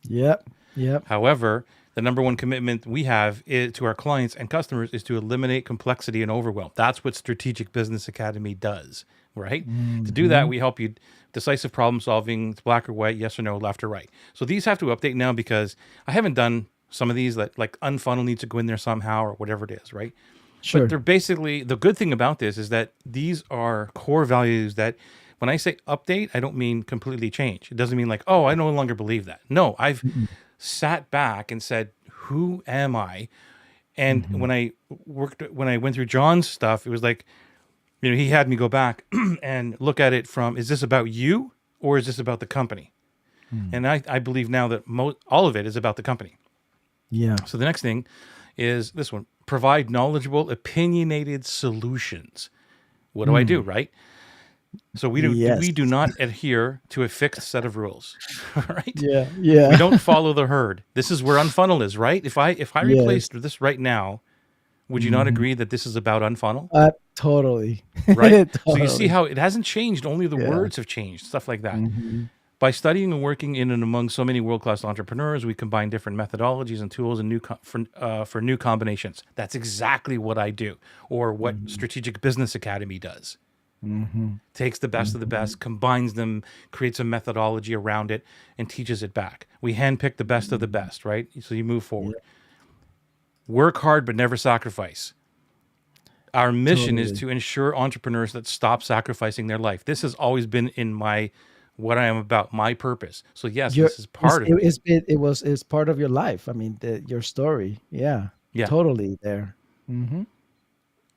Yep. Yep. However, the number one commitment we have to our clients and customers is to eliminate complexity and overwhelm. That's what Strategic Business Academy does, right? To do that, Hmm. we help you decisive problem solving. It's black or white, yes or no, left or right. So these have to update now because I haven't done some of these that like unfunnel needs to go in there somehow or whatever it is, right? But Sure. they're basically the good thing about this is that these are core values that when I say update, I don't mean completely change. It doesn't mean like, oh, I no longer believe that. No, I've Mm-mm. sat back and said, who am I? And Hmm. when I went through John's stuff, it was like, he had me go back and look at it from, is this about you or is this about the company? Mm. And I believe now that all of it is about the company. Yeah. So the next thing is this one, provide knowledgeable, opinionated solutions. What do I do, Mm. right? So we do Yes. not adhere to a fixed set of rules, right? Yeah. We Yeah. don't follow the herd. This is where unfunnel is, right? If I Yes. replaced this right now, would you not Hmm. agree that this is about unfunnel, Totally. right? So you see Totally. how it hasn't changed, only the Yeah. words have changed, stuff like that. Hmm. By studying and working in and among so many world-class entrepreneurs, we combine different methodologies and tools and for new combinations. That's exactly what I do, or what Hmm. Strategic Business Academy does. Hmm. Takes the best of the Hmm. best, combines them, creates a methodology around it, and teaches it back. We handpick the best of the Hmm. best, right? So you move Yeah. forward. Work hard, but never sacrifice. Our mission is Totally. to ensure entrepreneurs that stop sacrificing their life. This has always been in my what I am about, my purpose. So yes, Your this is part of it. it's part of your life. I mean, your story. Yeah. Yeah. Totally there. Hmm.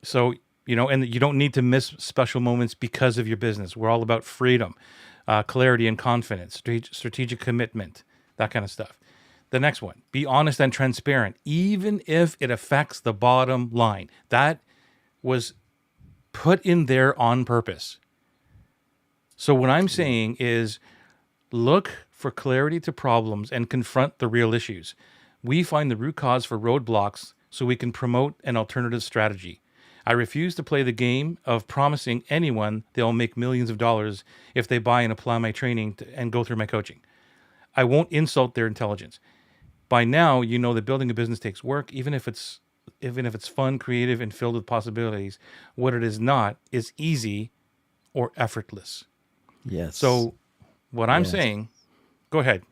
So, and you don't need to miss special moments because of your business. We're all about freedom, clarity and confidence, strategic commitment, that kind of stuff. The next one, be honest and transparent, even if it affects the bottom line. That was put in there on purpose. So, what I'm saying is look for clarity to problems and confront the real issues. We find the root cause for roadblocks so we can promote an alternative strategy. I refuse to play the game of promising anyone they'll make millions of dollars if they buy and apply my training and go through my coaching. I won't insult their intelligence. By now, you know that building a business takes work, even if it's fun, creative, and filled with possibilities. What it is not is easy or effortless. Yes. So, what I'm Yes. saying, go ahead.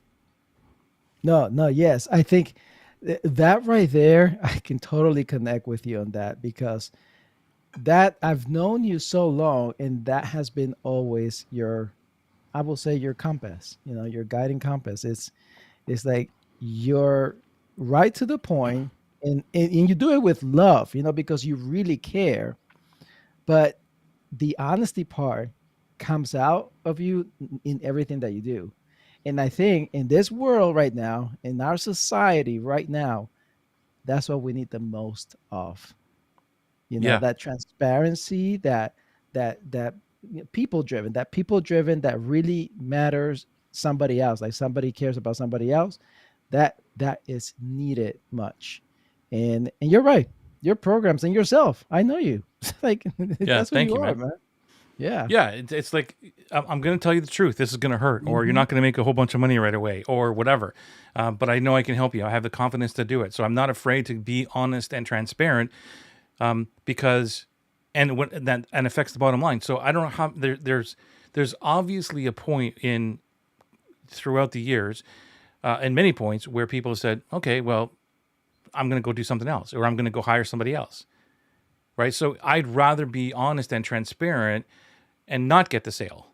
No, no, yes. I think that right there, I can totally connect with you on that because that I've known you so long and that has been always your, I will say your compass, your guiding compass. It's like you're right to the point and you do it with love, because you really care. But the honesty part comes out of you in everything that you do. And I think in this world right now, in our society right now, that's what we need the most of. Yeah. That transparency, that people driven that really matters somebody else, like somebody cares about somebody else. that is needed much. And you're right. Your programs and yourself. I know you. Like Yeah, that's who thank you you, are, man. man. Yeah. Yeah, it's like I'm going to tell you the truth. This is going to hurt, or you're Hmm. not going to make a whole bunch of money right away, or whatever. But I know I can help you. I have the confidence to do it, so I'm not afraid to be honest and transparent. Because, and what that and affects the bottom line. So I don't know how there's obviously a point in throughout the years, and many points where people said, okay, well, I'm going to go do something else, or I'm going to go hire somebody else, right? So I'd rather be honest and transparent and not get the sale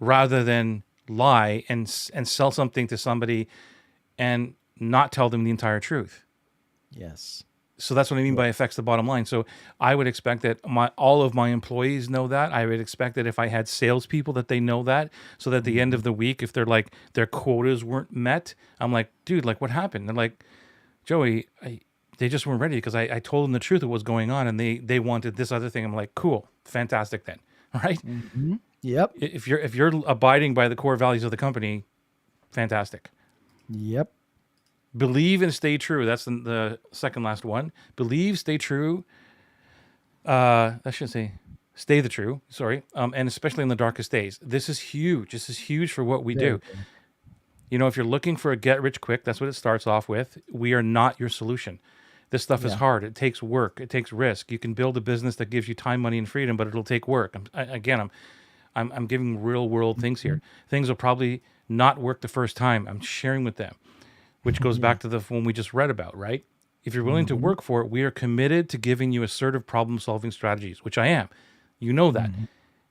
rather than lie and sell something to somebody and not tell them the entire truth. Yes. So that's what I mean Yeah. by affects the bottom line. So I would expect that all of my employees know that. I would expect that if I had salespeople that they know that, so that at the end Hmm. of the week, if they're like their quotas weren't met, I'm like, dude, like what happened? They're like, Joey, they just weren't ready because I told them the truth of what was going on, and they wanted this other thing. I'm like, cool, fantastic then, right? Hmm. Yep. If you're abiding by the core values of the company, fantastic. Yep. Believe and stay true. That's the second last one. Believe, stay true. I should say, stay the true. Sorry, and especially in the darkest days. This is huge. This is huge for what we Very do. good. You know, if you're looking for a get rich quick, that's what it starts off with. We are not your solution. This stuff is Yeah. hard. It takes work. It takes risk. You can build a business that gives you time, money, and freedom, but it'll take work. I'm giving real world things Mhm. here. Things will probably not work the first time. I'm sharing with them, which goes Yeah. back to the one we just read about, right? If you're willing to Hmm. work for it, we are committed to giving you assertive problem solving strategies, which I am. You know that. Hmm.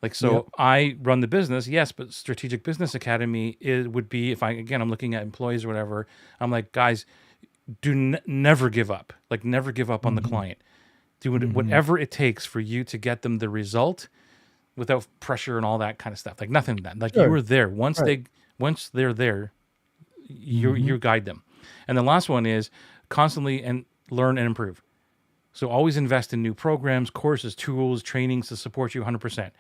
Like, Yep. so I run the business, yes, but Strategic Business Academy, it would be, if I'm looking at employees or whatever, I'm like, guys, never give up. Like, never give up on the Hmm. client. Do Hmm. whatever it takes for you to get them the result without pressure and all that kind of stuff. Like, nothing that. Like, you Sure. are there. Right. Once they're there, Hmm. you guide them. And the last one is constantly and learn and improve. So always invest in new programs, courses, tools, trainings to support you 100%.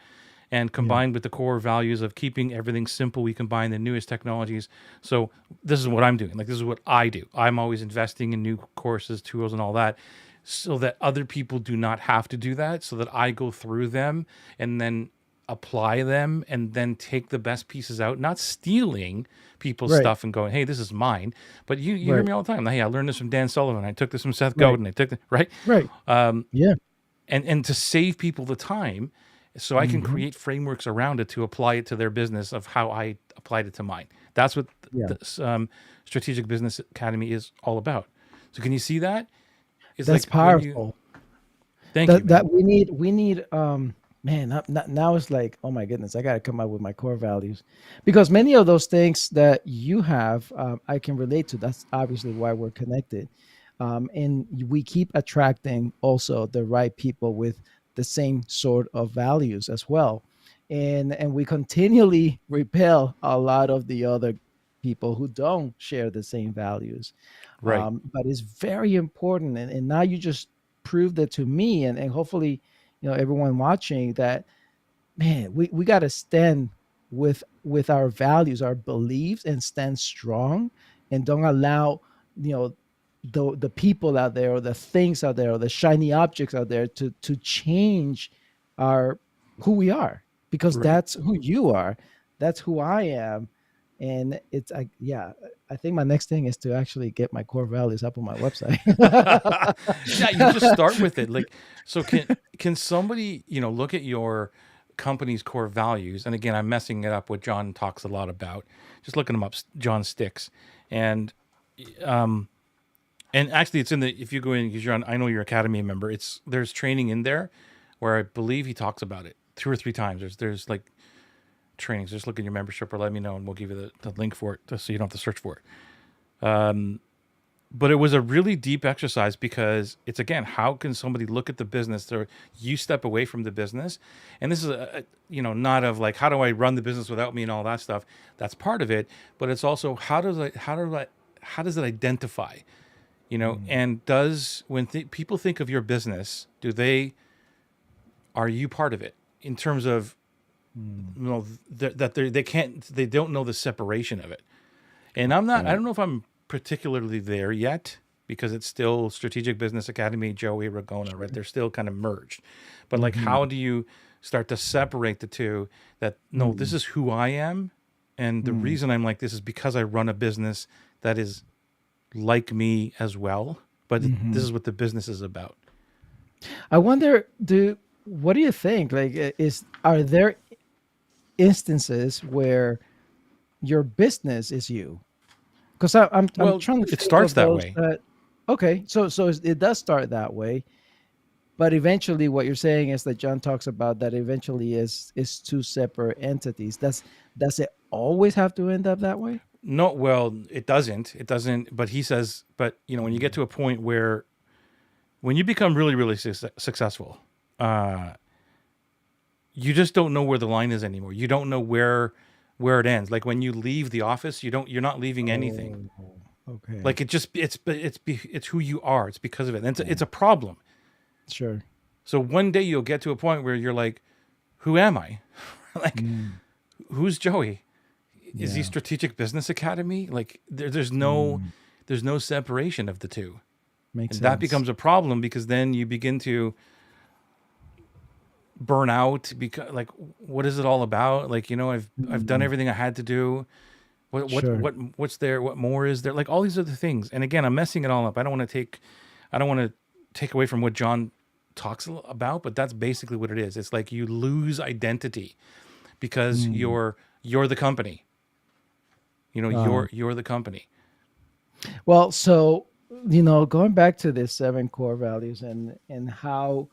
And Yeah. combined with the core values of keeping everything simple, we combine the newest technologies. So this is what I'm doing. Like, this is what I do. I'm always investing in new courses, tools, and all that, so that other people do not have to do that, so that I go through them and then apply them and then take the best pieces out, not stealing people's Right. stuff and going, hey, this is mine. But you hear Right. me all the time. Hey, I learned this from Dan Sullivan. I took this from Seth Right. Godin. I took the right. Right. Yeah. And to save people the time, so I can Hmm. create frameworks around it to apply it to their business of how I applied it to mine. That's what Yeah. the Strategic Business Academy is all about. So can you see that? It's That's like when you powerful. thank you, That man. we need man, now it's like, oh my goodness, I got to come up with my core values, because many of those things that you have, I can relate to. That's obviously why we're connected. And we keep attracting also the right people with the same sort of values as well. And we continually repel a lot of the other people who don't share the same values. Right. But it's very important. And now you just proved it to me, and hopefully, everyone watching, that man, we got to stand with our values, our beliefs, and stand strong, and don't allow, you know the people out there, or the things out there, or the shiny objects out there, to change our who we are, because Right. that's who you are, that's who I am. And it's like, yeah, I think my next thing is to actually get my core values up on my website. Yeah, you just start with it. Like, so can somebody, look at your company's core values? And again, I'm messing it up. What John talks a lot about. Just looking them up, John Sticks, and and actually, it's in the if you go in because I know you're Academy member. There's training in there where I believe he talks about it 2 or 3 times. There's like trainings. Just look at your membership or let me know, and we'll give you the link for it, so you don't have to search for it. But it was a really deep exercise because it's, again, how can somebody look at the business, or you step away from the business, and this is not of like, how do I run the business without me and all that stuff. That's part of it, but it's also how does it identify, Mm, and does when people think of your business, are you part of it in terms of, mm, that they don't know the separation of it. And I right. don't know if I'm particularly there yet because it's still Strategic Business Academy, Joey Ragona, right? They're still kind of merged. But like, Mm-hmm. how do you start to separate the two that, no, this is who I am. And the Mm-hmm. reason I'm like this is because I run a business that is like me as well. But this Mm-hmm. is what the business is about. I wonder, what do you think? Like, are there instances where your business is you? Because I'm Well, trying to it think starts of that those way. that. Okay, so it does start that way, but eventually, what you're saying is that John talks about that eventually is two separate entities. Does it always have to end up that way? No, well, it doesn't. It doesn't. But he says, but when you get Mm. to a point where when you become really, really successful, uh, you just don't know where the line is anymore. You don't know where it ends. Like when you leave the office, you're not leaving anything. Oh, okay. Like it's who you are. It's because of it. And Yeah, it's a problem. sure. So one day you'll get to a point where you're like, who am I? Like, Mm, who's Joey? Is he yeah. Strategic Business Academy? Like Mm, there's no separation of the two. makes And that sense. becomes a problem because then you begin to burn out because like what is it all about? Like, I've done Mm, everything I had to do. sure. What's there? What more is there? Like all these other things. And again, I'm messing it all up. I don't want to take away from what John talks about, but that's basically what it is. It's like you lose identity because Mm, you're the company. wow. You're the company. Well, so going back to the seven core values and how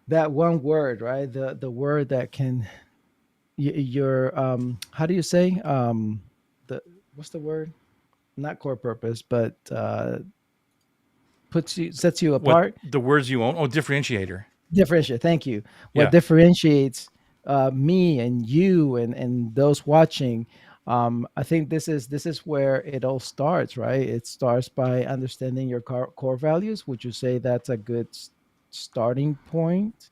that one word, right? The word that can your how do you say the what's the word? Not core purpose, but sets you What apart. the words you own? Oh, differentiator. Differentiate. Thank you. What Yeah. differentiates me and you and those watching? I think this is where it all starts, right? It starts by understanding your core values. Would you say that's a good starting point?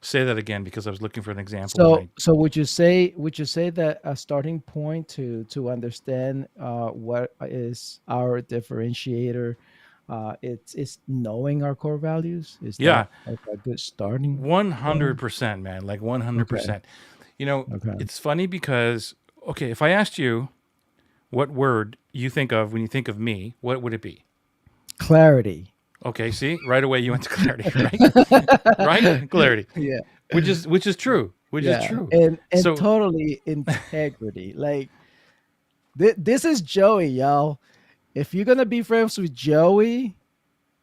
Say that again because I was looking for an example and So, I so would you say that a starting point to understand what is our differentiator, it's knowing our core values? Is that yeah, like a good starting point? 100%, man, like Okay. 100%. Okay. It's funny because okay, if I asked you what word you think of when you think of me, what would it be? Clarity. Okay, see, right away you went to clarity, right? Right? Clarity, Yeah. which is true, which is Yeah. true. And So totally integrity. Like this is Joey, y'all. If you're gonna be friends with Joey,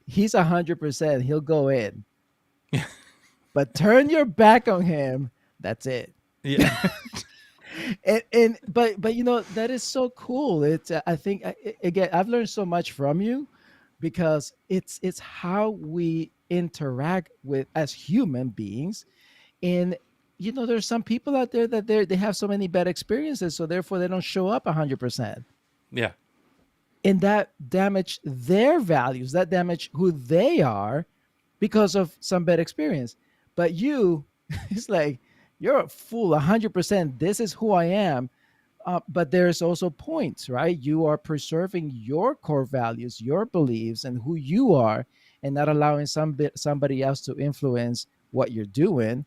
he's 100%. He'll go in. But turn your back on him. That's it. yeah, And that is so cool. It's I think again I've learned so much from you because it's how we interact with as human beings. And there's some people out there that they have so many bad experiences, so therefore they don't show up 100%, yeah, and that damage their values, that damage who they are because of some bad experience. But you, it's like you're a fool 100%. This is who I am. But there's also points, right? You are preserving your core values, your beliefs, and who you are, and not allowing somebody else to influence what you're doing.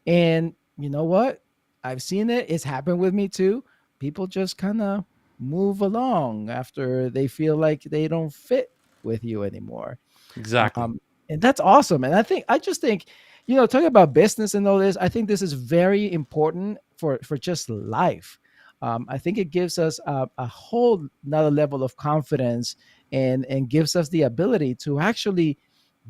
And you know what? I've seen it. It's happened with me too. People just kind of move along after they feel like they don't fit with you anymore. exactly. And that's awesome. And I just think, talking about business and all this, I think this is very important for just life. I think it gives us a whole another level of confidence and gives us the ability to actually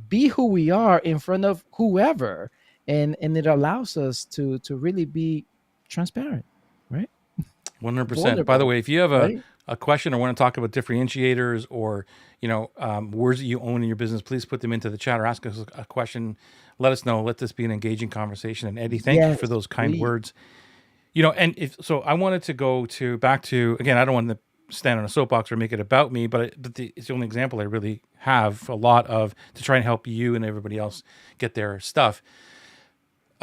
be who we are in front of whoever, and it allows us to really be transparent, right? 100%. By the Vulnerable, way, if you have right? a question or want to talk about differentiators or words that you own in your business, please put them into the chat or ask us a question. Let us know. Let this be an engaging conversation. And Eddie, thank you for Yes, those kind please. words. And if so, I wanted to go back to again. I don't want to stand on a soapbox or make it about me, but it's the only example I really have a lot of to try and help you and everybody else get their stuff.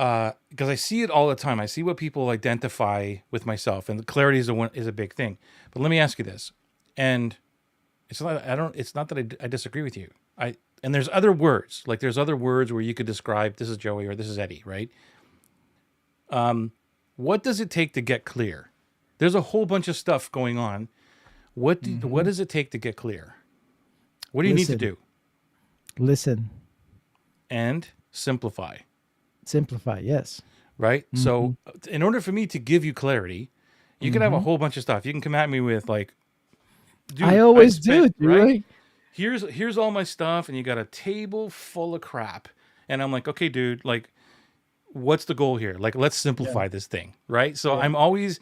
because I see it all the time. I see what people identify with myself, and the clarity is a big thing. But let me ask you this, and it's not I don't it's not that I disagree with you. And there's other words, like there's other words where you could describe this is Joey or this is Eddie, right? What does it take to get clear? There's a whole bunch of stuff going on. What does it take to get clear? What do you need to Listen, do? listen, And simplify, simplify. Yes. right? Mm-hmm. So in order for me to give you clarity, you can have a Mm-hmm. whole bunch of stuff. You can come at me with like, I dude, I always spent do, right. Joey. Here's all my stuff, and you got a table full of crap. And I'm like, okay, dude, like, what's the goal here? Like, let's Yeah. simplify this thing, right? So Yeah. I'm always,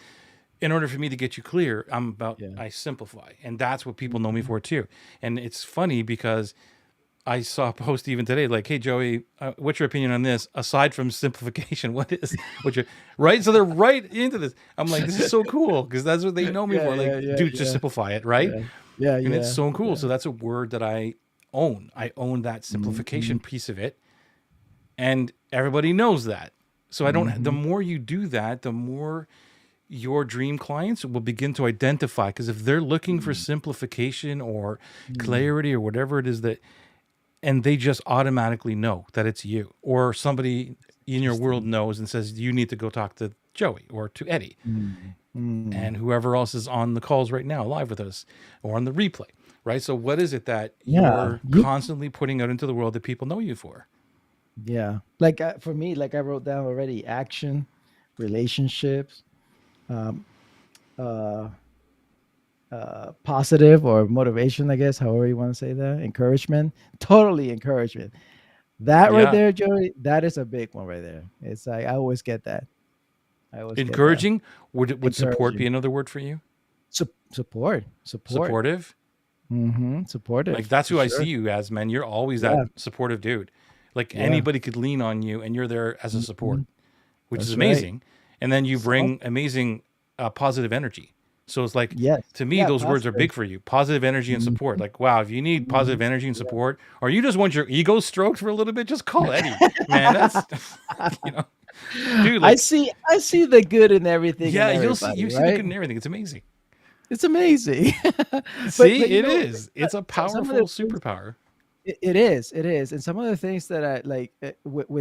in order for me to get you clear, Yeah. I simplify, and that's what people know me Mhm. for too. And it's funny because I saw a post even today, like, "Hey Joey, what's your opinion on this? Aside from simplification, what your right?" So they're right into this. I'm like, this is so cool because that's what they know me Yeah. for. Yeah. Like, Yeah. dude, just Yeah. simplify it, right? Yeah. Yeah. And it's Yeah. so cool. Yeah. So that's a word that I own. I own that Mm-hmm. simplification piece of it, and everybody knows that. So I don't. The Mm-hmm. more you do that, the more your dream clients will begin to identify, because if they're looking for simplification or Mm-hmm. clarity or whatever it is that, and they just automatically know that it's you, or somebody in your world Interesting. knows and says you need to go talk to Joey or to Eddie Mm-hmm. and whoever else is on the calls right now live with us or on the replay, right? So what is it that Yeah. you're constantly putting out into the world that people know you for? Yeah. Like for me, like I wrote down already, action, relationships, um, uh, positive or motivation, I guess, however you want to say that, encouragement, totally encouragement. That right Yeah. there, Joey, that is a big one right there. It's like I always get that. I always get that. Encouraging, would support be Encouraging. another word for you? Support. Support. Supportive? Mm-hmm. Like Supportive that's for who I see sure. you as, man. You're always that Yeah. supportive dude. Like Yeah. anybody could lean on you and you're there as a support, Hmm. which is That's right. amazing. And then you So bring amazing positive energy. So it's like, yes. to me, Yeah, those words are positive. big for you. Positive energy and support. Mhm, Like, wow, if you need positive mhm. energy and Yeah. support, or you just want your ego stroked for a little bit, just call Eddie, man. That's, you know, dude, like, I see the good in everything and yeah, everybody, you see the right? good in everything. It's amazing. It's amazing. See, But you it know, is. It's a some of the powerful things superpower. it is, and some of the things that I like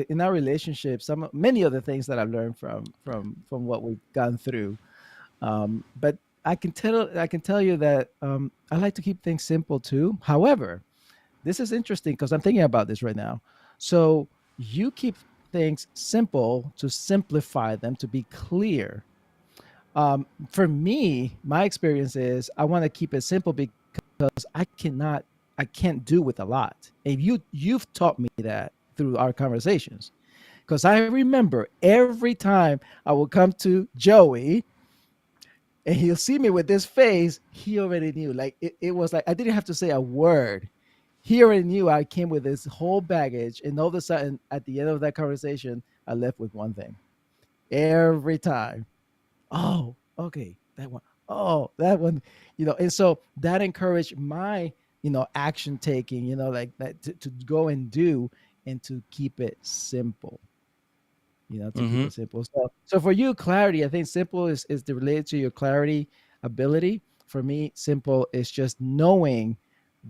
in our relationship, many of the things that I've learned from what we've gone through. But I can tell you that I like to keep things simple too. However, this is interesting because I'm thinking about this right now. So you keep things simple to simplify them to be clear. For me, my experience is I want to keep it simple because I cannot, I can't do with a lot. And you've taught me that through our conversations. Because I remember every time I would come to Joey and he'll see me with this face, he already knew. Like it was like I didn't have to say a word. He already knew I came with this whole baggage, and all of a sudden, at the end of that conversation, I left with one thing. Every time, oh, okay, that one, oh, that one, and so that encouraged my, action taking, like that to go and do and to keep it simple, to keep Mm-hmm. it simple. So for you, clarity, I think simple is related to your clarity ability. For me, simple is just knowing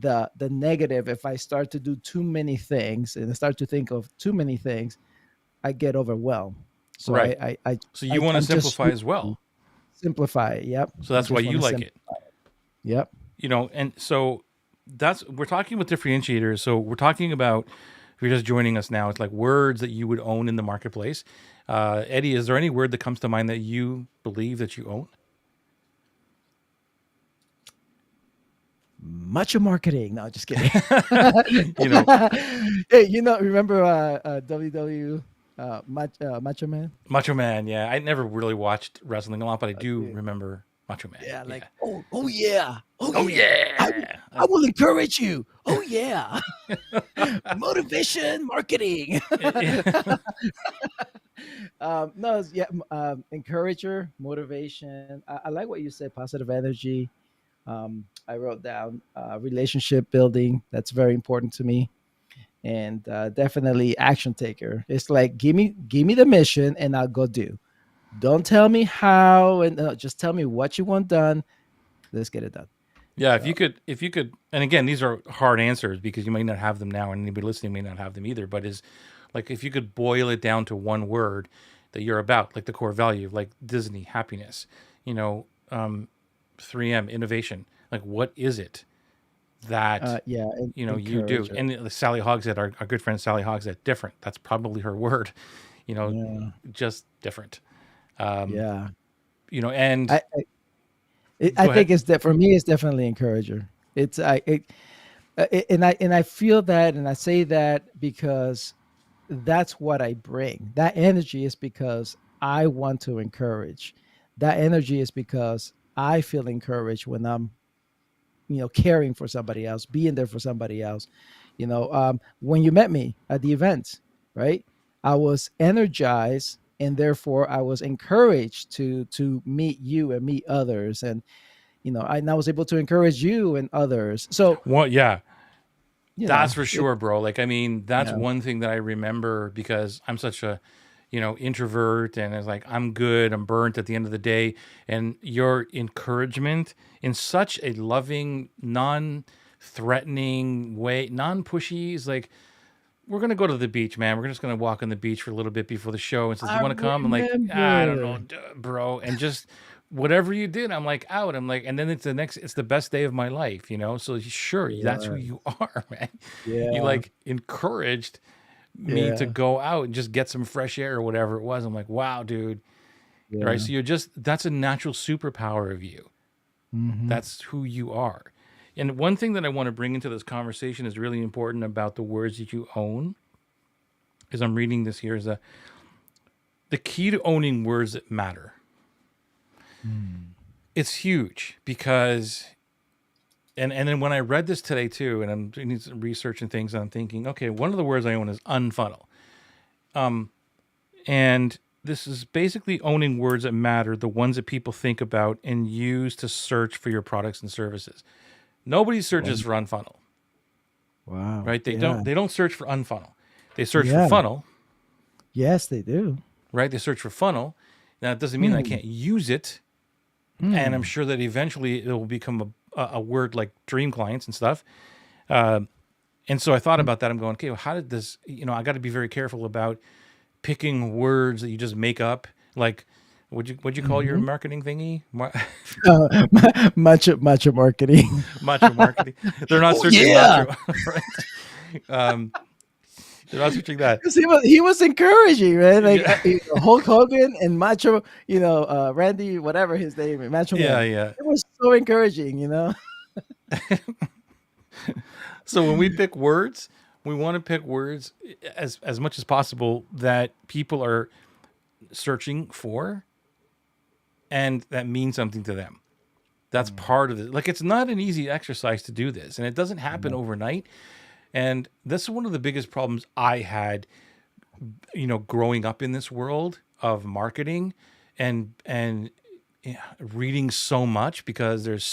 the negative. If I start to do too many things and I start to think of too many things, I get overwhelmed. So Right. So you want to I'm just simplify as well. simplify it. Yep. So I that's why just want you to like it. simplify. Yep. And so we're talking with differentiators. So we're talking about, if you're just joining us now, it's like words that you would own in the marketplace. Eddie, is there any word that comes to mind that you believe that you own? Macho marketing. No, just kidding. You know, Hey, remember WW Macho Man? Macho Man. Yeah, I never really watched wrestling a lot, but I do Okay. remember Macho Man. Yeah, Yeah. like oh yeah, oh Oh yeah. yeah. I will encourage you. Oh yeah, motivation marketing. No, yeah, encourager, motivation. I like what you said. Positive energy. I wrote down relationship building. That's very important to me. and definitely action taker. It's like give me the mission and I'll go do. Don't tell me how, and just tell me what you want done. Let's get it done. Yeah, So if you could, and again, these are hard answers because you might not have them now, and anybody listening may not have them either. But is like if you could boil it down to one word that you're about, like the core value, like Disney, happiness, you know, 3M, innovation. Like, what is it that yeah, you do? encourager. And Sally Hogshead, our good friend Sally Hogshead, different. That's probably her word. You know, Yeah, just different. Um, yeah. and I go ahead. think it's that for me. It's definitely encourager. It's and I feel that, and I say that because that's what I bring. That energy is because I want to encourage. That energy is because I feel encouraged when I'm, caring for somebody else, being there for somebody else. When you met me at the event, right? I was energized, and therefore I was encouraged to meet you and meet others, and I was able to encourage you and others. So What? Yeah, that's for it sure, bro. Like, I mean, that's yeah. one thing that I remember because I'm such a, introvert and it's like, I'm good, I'm burnt at the end of the day. And your encouragement in such a loving, non threatening way, non pushy, is like, we're going to go to the beach, man. We're just going to walk on the beach for a little bit before the show. And says, do you I want to come? I'm like, I don't know, remember. bro. And just whatever you did, I'm like out. I'm like, and then it's the best day of my life, So sure, It that's who was. you are, man. You Yeah. like encouraged me to Yeah. go out and just get some fresh air or whatever it was. I'm like, wow, dude. Right. Yeah. So that's a natural superpower of you. Hmm. That's who you are. And one thing that I want to bring into this conversation is really important about the words that you own. Is I'm reading this here is the key to owning words that matter. Mm. It's huge because and then when I read this today too, and I'm doing some research and things, and I'm thinking, okay, one of the words I own is unfunnel. And this is basically owning words that matter, the ones that people think about and use to search for your products and services. Nobody Wow. searches for unfunnel, Wow. right? They Yeah. don't search for unfunnel. They search for Yeah. funnel, Yes, they do. right? They search for funnel. Now it doesn't mean that I Hmm. can't use it, and I'm Hmm. sure that eventually it will become a word like dream clients and stuff. Uh, and so I thought about that. I'm going, okay, well, how did this? I got to be very careful about picking words that you just make up. Like, would you call your Hmm. marketing thingy? Macho marketing. Macho marketing. They're not Oh searching yeah. macho, right? Um, they're not searching that. 'Cause he was encouraging, right? Like Yeah, Hulk Hogan and Macho, Randy, whatever his name is, Macho yeah, Man. yeah. It was so encouraging. So when we pick words, we want to pick words as much as possible that people are searching for and that mean something to them. That's Mm, part of it. Like, it's not an easy exercise to do this, and it doesn't happen no. overnight. And that's one of the biggest problems I had, growing up in this world of marketing and yeah, reading so much because there's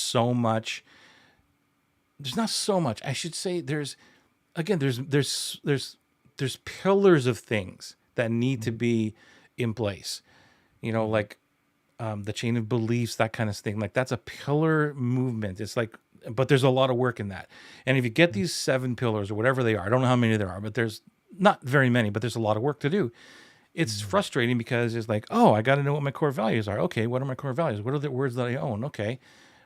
not so much. I should say there's again there's pillars of things that need to Mhm, be in place. mhm, Like the chain of beliefs, that kind of thing. Like, that's a pillar movement. It's like, but there's a lot of work in that. And if you get mhm, these 7 pillars or whatever they are, I don't know how many there are, but there's not very many, but there's a lot of work to do. It's mhm, frustrating because it's like, oh, I got to know what my core values are. Okay, what are my core values? What are the words that I own? Okay,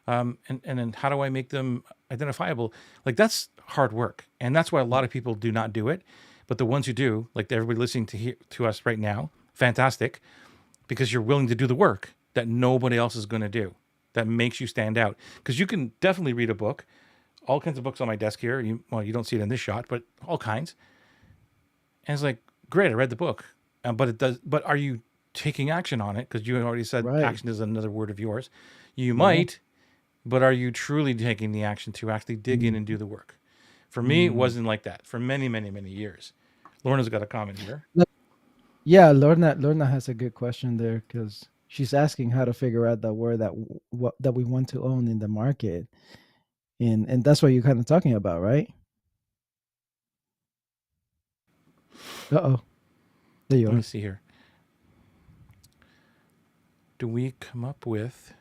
and then how do I make them identifiable? Like, that's hard work, and that's why a lot of people do not do it. But the ones who do, like everybody listening to us right now, fantastic, because you're willing to do the work that nobody else is going to do. That makes you stand out. Because you can definitely read a book, all kinds of books on my desk here. You don't see it in this shot, but all kinds. And it's like, great, I read the book, but it does. But are you taking action on it? Because you already said right. action is another word of yours. You Yeah. might, but are you truly taking the action to actually dig in and Mhm, do the work? For me, it mhm. wasn't like that for many, many, many years. Lorna's got a comment here. Yeah, Lorna has a good question there because she's asking how to figure out the word what that we want to own in the market, and that's what you're kind of talking about, right? Uh-oh. There you Let me are. see here. Do we come up with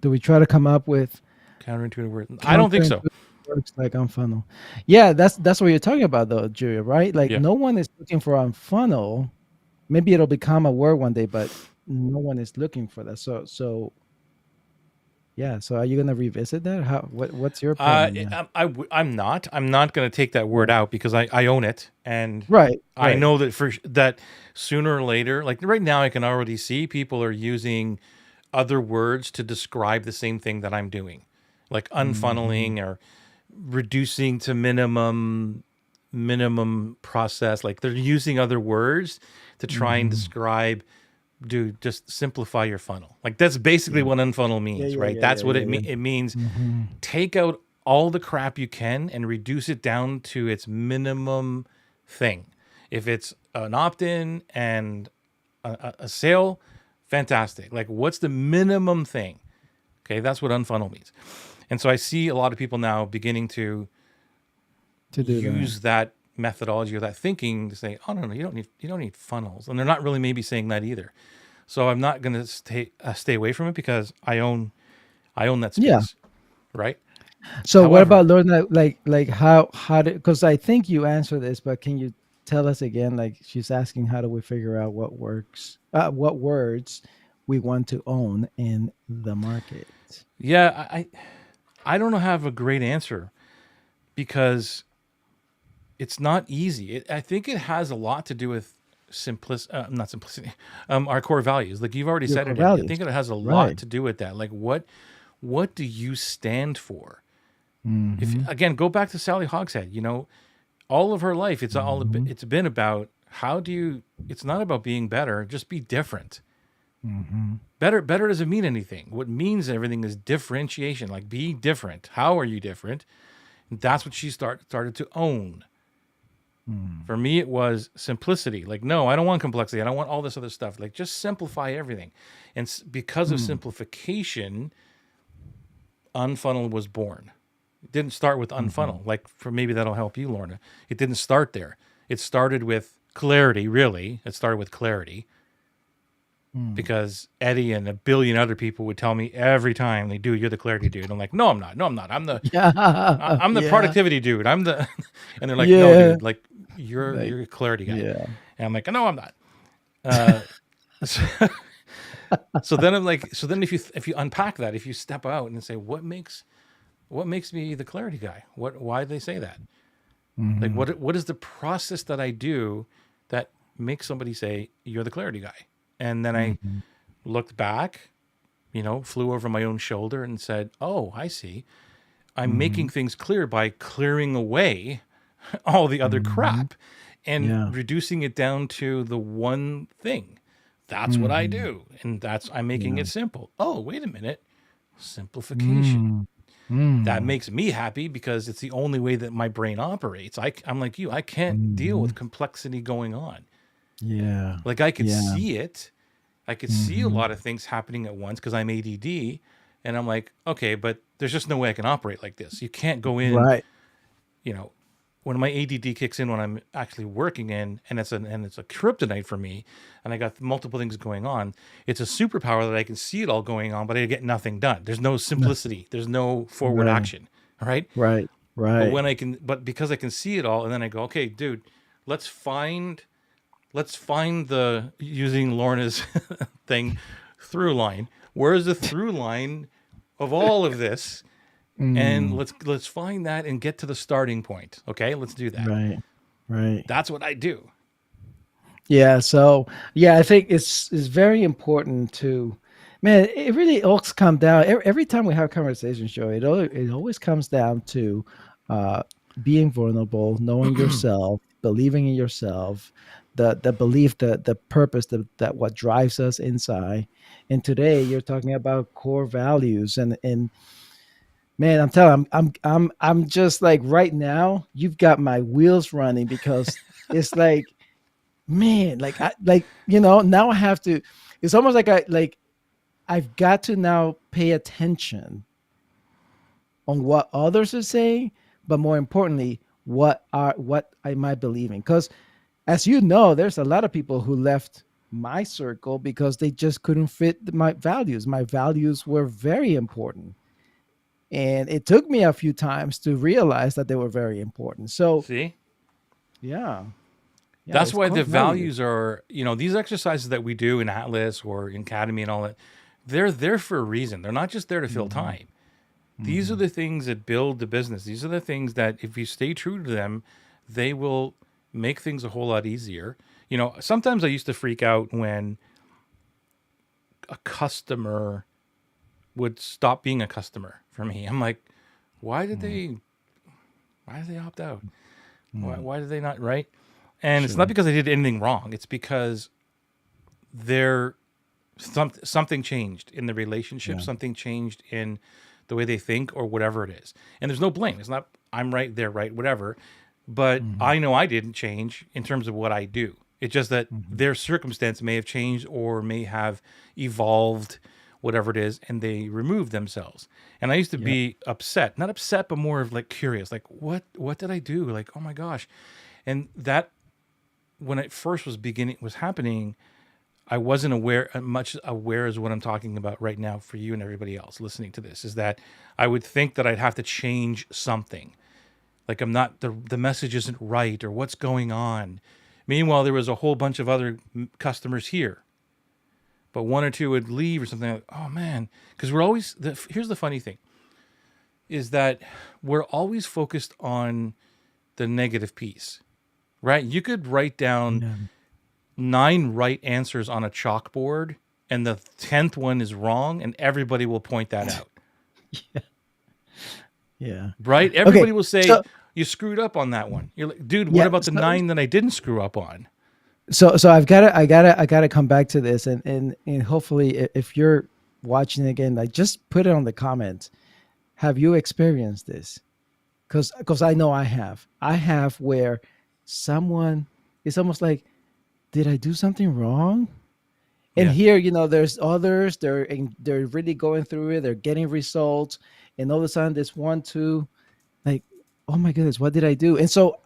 Do we try to come up with counterintuitive words? I don't think so. counterintuitive words like unfunnel? Yeah, that's what you're talking about though, Julia, right? Like Yeah. no one is looking for unfunnel. Maybe it'll become a word one day, but no one is looking for that. So yeah. So are you gonna revisit that? What's your plan on that? I'm not. I'm not going to take that word Yeah. out because I own it, and Right, I right. know that that sooner or later, like right now, I can already see people are using other words to describe the same thing that I'm doing, like Hmm. unfunneling or reducing to minimum process. Like they're using other words to try and Hmm. describe, dude, just simplify your funnel. Like that's basically Yeah. what unfunnel Yeah, means, yeah, right? yeah, That's yeah, what yeah, yeah. it means. Hmm. Take out all the crap you can and reduce it down to its minimum thing. If it's an opt-in and a sale, fantastic. Like what's the minimum thing? Okay, that's what unfunnel means. And so I see a lot of people now beginning to To do that. use that methodology or that thinking to say, "Oh no, no, you don't need funnels," and they're not really maybe saying that either. So I'm not going to stay away from it because I own that Yeah. space, right? So what However, about learning that like how did, because I think you answered this, but can you tell us again? Like she's asking how do we figure out what words we want to own in the market? yeah, I don't have a great answer because it's not easy. I think it has a lot to do with not simplicity, our core values. Like you've already Your said core it, I values. think it has a lot Right. to do with that. Like what do you stand for? If Mm-hmm. again, go back to Sally Hogshead. You know, all of her life, Mm-hmm. it's been about how do you. It's not about being better. Just be different. Mm-hmm. Better doesn't mean anything. What means everything is differentiation. Like be different. How are you different? And that's what she started to own. Mm. For me, it was simplicity. Like, no, I don't want complexity. I don't want all this other stuff. Like, just simplify everything. And because of Mm. simplification, Unfunnel was born. It didn't start with Mm-hmm. Unfunnel. Like, for maybe that'll help you, Lorna. It didn't start there. It started with clarity, really. It started with clarity Mm. because Eddie and a billion other people would tell me every time they do, you're the clarity dude. I'm like, no, I'm not. No, I'm not. Yeah. I'm the Yeah. productivity dude. I'm the, and they're like, no, Yeah. dude, like Like you're a clarity guy. yeah. And I'm like, no, I'm not. Uh, so, so then I'm like, so then if you unpack that, if you step out and say, what makes me the clarity guy? Why do they say that? Like, Mm-hmm. what is the process that I do that makes somebody say you're the clarity guy? And then I Mm-hmm. looked back, flew over my own shoulder and said, oh, I see. I'm Mm-hmm. making things clear by clearing away all the other Mm-hmm. crap and Yeah. reducing it down to the one thing. That's what I Mm-hmm. do. And I'm making Yeah. it simple. Oh, wait a minute. Simplification. Mm. That Mm. makes me happy because it's the only way that my brain operates. I'm like you. I can't deal Mhm. with complexity going on. Yeah. Like I could Yeah. see it. I could see a Mhm. lot of things happening at once because I'm ADD. And I'm like, okay, but there's just no way I can operate like this. You can't go in, Right. you know, when my ADD kicks in when I'm actually working in, and it's a kryptonite for me, and I got multiple things going on. It's a superpower that I can see it all going on, but I get nothing done. There's no No. simplicity. There's no forward Right. action. All right. Right. But Right. but because I can see it all, and then I go, okay, dude, let's find let's find the using Lorna's thing through line. Where's the through line of all of this? And Mm. let's find that and get to the starting point. Okay, let's do that. Right. Right. That's what I do. Yeah. So yeah, I think it's very important to, man. It really always comes down every time we have conversations, Joe. It always comes down to uh, being vulnerable, knowing yourself, believing in yourself, the belief, the purpose, that what drives us inside. And today you're talking about core values, and man, I'm telling you, I'm just like right now, you've got my wheels running because it's like, man, like now I have to, it's almost like I've got to now pay attention on what others are saying, but more importantly, what am I believing? Because as you know, there's a lot of people who left my circle because they just couldn't fit my values. My values were very important. And it took me a few times to realize that they were very important. So, See? yeah, yeah, That's it's why core the values. values are, these exercises that we do in Atlas or in Academy and all that, they're there for a reason. They're not just there to fill Hmm. time. These are Hmm. the things that build the business. These are the things that, if you stay true to them, they will make things a whole lot easier. Sometimes I used to freak out when a customer would stop being a customer for me. I'm like, why did Hmm. they why did they opt out? Why Hmm. why did they not, right? And it's not Sure. because they did anything wrong. It's because they're something changed in the relationship, Yeah. something changed in the way they think or whatever it is. And there's no blame. It's not I'm right, they're right, whatever. But Hmm. I know I didn't change in terms of what I do. It's just that Hmm. their circumstance may have changed or may have evolved, whatever it is, and they removed themselves. And I used to Yep. be upset, not upset, but more of like curious, like what did I do? Like, oh my gosh. And that when it first was happening, I wasn't aware much aware as what I'm talking about right now for you and everybody else listening to this is that I would think that I'd have to change something. Like I'm not the message isn't right or what's going on. Meanwhile, there was a whole bunch of other customers here, but one or two would leave or something. Like, oh man, because we're always here's the funny thing is that we're always focused on the negative piece, right? You could write down Yeah. 9 right answers on a chalkboard and the 10th one is wrong and everybody will point that out, Yeah. right? Okay. Everybody will say So you screwed up on that one. You're like, dude, what yeah. about the 9 that I didn't screw up on? So I gotta come back to this, and hopefully, if you're watching again, like just put it on the comments. Have you experienced this? Because I know I have. I have where someone it's almost like, did I do something wrong? And Yeah. here, there's others. They're really going through it. They're getting results, and all of a sudden, this one, two, like, oh my goodness, what did I do? And so,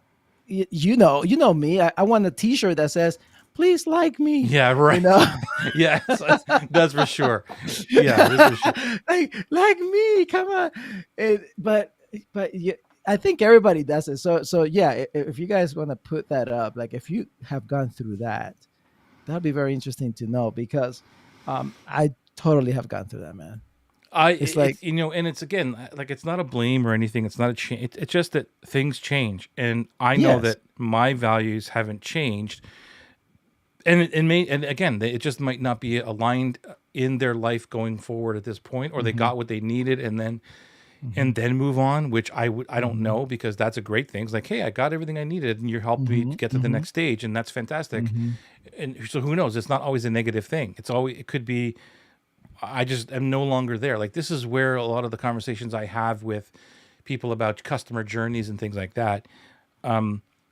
you know me. I want a T-shirt that says, "Please like me." Yeah, You right. know, Yes, that's for sure. Yeah, that's for sure. like me. Come on. But yeah, I think everybody does it. So yeah, if you guys want to put that up, like if you have gone through that, that'd be very interesting to know because I totally have gone through that, man. It's like, It's and it's again like it's not a blame or anything. It's not a change. It's just that things change, and I know yes. that my values haven't changed, and it may and again it just might not be aligned in their life going forward at this point, or they Hmm. got what they needed, Hmm. and then move on, which I don't Hmm. know because that's a great thing. It's like, hey, I got everything I needed, and you helped me Hmm. to get to the Hmm. next stage, and that's fantastic. Hmm. And so who knows? It's not always a negative thing. It could be I just am no longer there. Like this is where a lot of the conversations I have with people about customer journeys and things like that.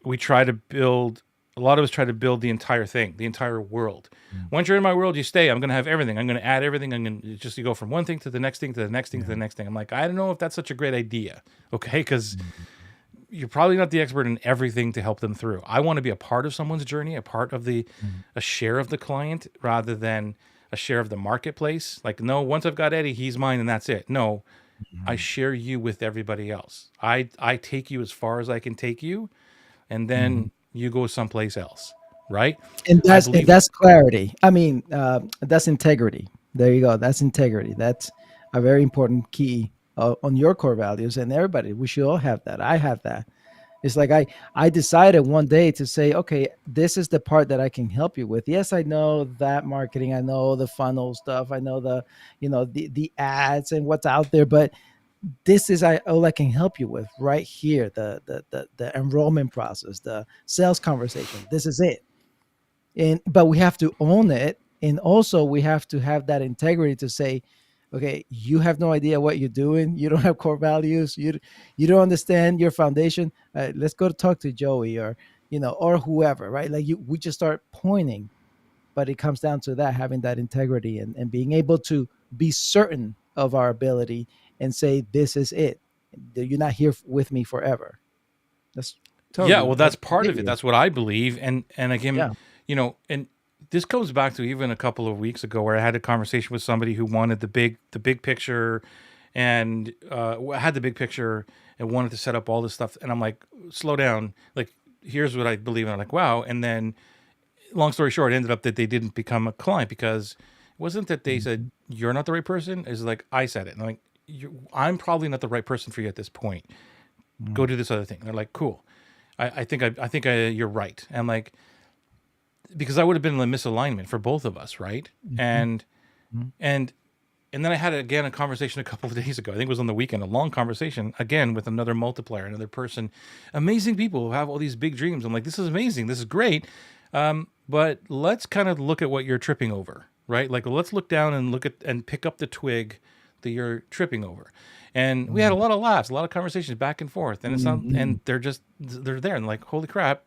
We try to build. A lot of us try to build the entire thing, the entire world. Once you're in my world, you stay. I'm going to have everything. I'm going to add everything. I'm going to just you go from one thing to the next thing to the next thing to Yeah. the next thing. I'm like, I don't know if that's such a great idea. Okay, because Mhm. you're probably not the expert in everything to help them through. I want to be a part of someone's journey, a part of Mhm. a share of the client rather than a share of the marketplace. Like, no, once I've got Eddie, he's mine and that's it. No, I Mhm. share you with everybody else. I take you as far as I can take you, and Mhm. then you go someplace else, right? And I that's and believe. that's clarity. I mean, that's integrity. There you go. That's integrity. That's a very important key on your core values. And everybody, we should all have that. I have that. It's like I decided one day to say, okay, this is the part that I can help you with. Yes, I know that marketing, I know the funnel stuff, I know the ads and what's out there, but this is all I can help you with right here. The enrollment process, the sales conversation. This is it. And but we have to own it, and also we have to have that integrity to say, okay, you have no idea what you're doing, you don't have core values, you don't understand your foundation. Let's go to talk to Joey, or or whoever, right? Like we just start pointing. But it comes down to that, having that integrity, and being able to be certain of our ability and say, this is it. You're not here with me forever. That's Yeah, Totally. well, I that's part get of it. you. That's what I believe. And again, Yeah. and this goes back to even a couple of weeks ago where I had a conversation with somebody who wanted the big picture, and had the big picture and wanted to set up all this stuff. And I'm like, slow down. Like, here's what I believe. And I'm like, wow. And then, long story short, it ended up that they didn't become a client because it wasn't that they said Mhm. you're not the right person. It's like I said it. And I'm like, I'm probably not the right person for you at this point. Go Mm. do this other thing. They're like, cool. I think you're right. And like, because I would have been in a misalignment for both of us, right? Mhm. And Mhm. and and then I had again a conversation a couple of days ago. I think it was on the weekend, a long conversation again with another multiplier, another person, amazing people who have all these big dreams. I'm like, this is amazing, this is great, but let's kind of look at what you're tripping over, right? Like, let's look down and look at and pick up the twig that you're tripping over. And we had a Mhm. lot of laughs, a lot of conversations back and forth, and it's not, Mhm. and they're there, and like, holy crap,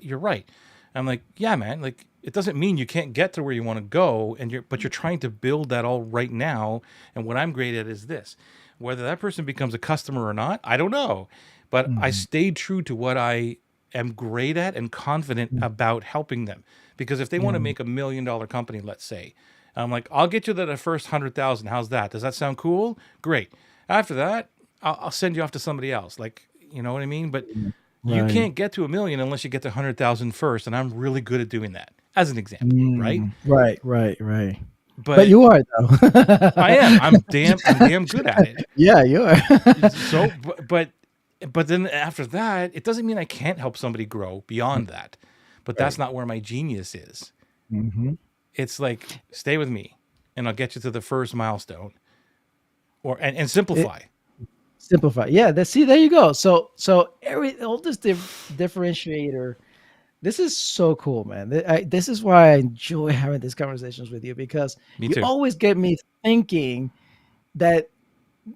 you're right. I'm like, yeah, man. Like, it doesn't mean you can't get to where you want to go, but you're trying to build that all right now. And what I'm great at is this. Whether that person becomes a customer or not, I don't know. But I Mhm. stayed true to what I am great at and confident Mhm. about helping them. Because if they want Yeah. to make $1 million company, let's say, I'm like, I'll get you to the first 100,000. How's that? Does that sound cool? Great. After that, I'll send you off to somebody else. Like, you know what I mean? But Mhm. you Right. can't get to 1 million unless you get to 100,000 first, and I'm really good at doing that, as an example, right? Mm. Right. Right. Right. But But you are though. I am. I'm damn good at it. Yeah, you are. So, but then after that, it doesn't mean I can't help somebody grow beyond that. But that's Right. not where my genius is. Hmm. It's like, stay with me, and I'll get you to the first milestone, and simplify. Simplify. Yeah, see, there you go. So every all this differentiator. This is so cool, man. This is why I enjoy having these conversations with you because Me you too. always get me thinking that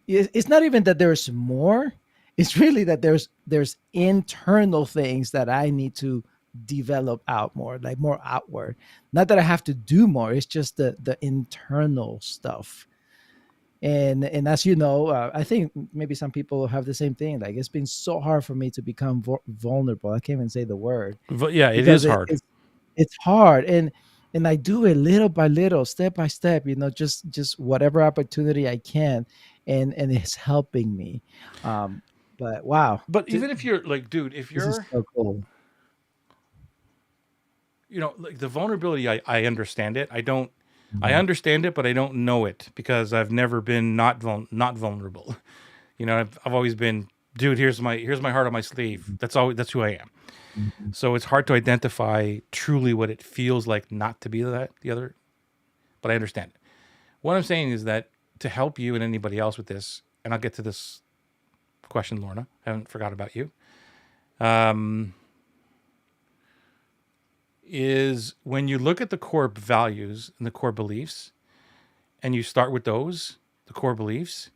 it's not even that there's more. It's really that there's internal things that I need to develop out more, like more outward. Not that I have to do more. It's just the internal stuff. And as you know, I think maybe some people have the same thing. Like it's been so hard for me to become vulnerable. I can't even say the word But yeah, it because is hard. it's hard, and I do it little by little, step by step, just whatever opportunity I can, and it's helping me. um but wow, But even if you're like, dude, if this is you're, so cool. like, the vulnerability, I understand it. I Mhm. understand it, but I don't know it because I've never been not vulnerable. I've always been, dude, here's my heart on my sleeve. That's who I am. Mhm. So it's hard to identify truly what it feels like not to be the other, but I understand it. What I'm saying is that to help you and anybody else with this, and I'll get to this question, Lorna. I haven't forgot about you. Um, is when you look at the core values and the core beliefs, and you start with those, the core beliefs,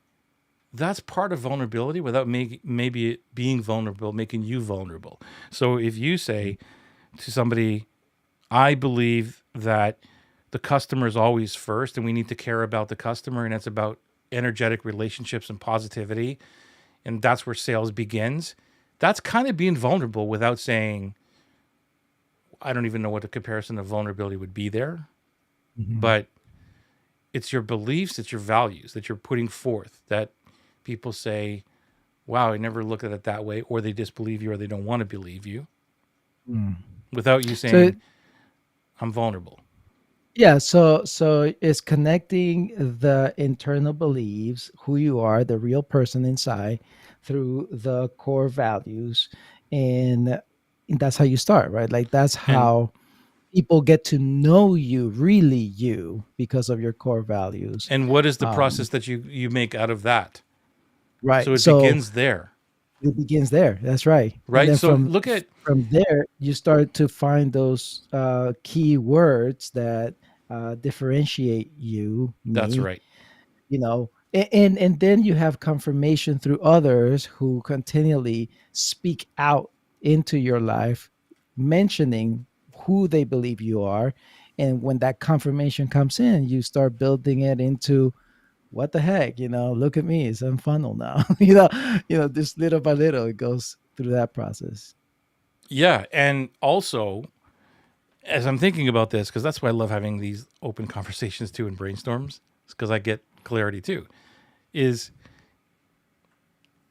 that's part of vulnerability without maybe it being vulnerable, making you vulnerable. So if you say to somebody, I believe that the customer is always first and we need to care about the customer, and it's about energetic relationships and positivity, and that's where sales begins. That's kind of being vulnerable without saying, I don't even know what the comparison of vulnerability would be there, Mhm. but it's your beliefs, it's your values that you're putting forth that people say, wow, I never looked at it that way, or they disbelieve you, or they don't want to believe you, Mm. without you So saying, I'm vulnerable. yeah, so it's connecting the internal beliefs, who you are, the real person inside, through the core values, and that's how you start, right? Like that's And how people get to know you, really you, because of your core values. and what is the process Um, that you make out of that? So right. it So begins there, it begins there. That's right. And right? then So from look at, there, you start to find those key words that differentiate you, that's me, right. and then you have confirmation through others who continually speak out into your life, mentioning who they believe you are. And when that confirmation comes in, you start building it into what the heck, look at me, it's in funnel now. Just little by little it goes through that process. Yeah, and also as I'm thinking about this, because that's why I love having these open conversations too and brainstorms, because I get clarity too. Is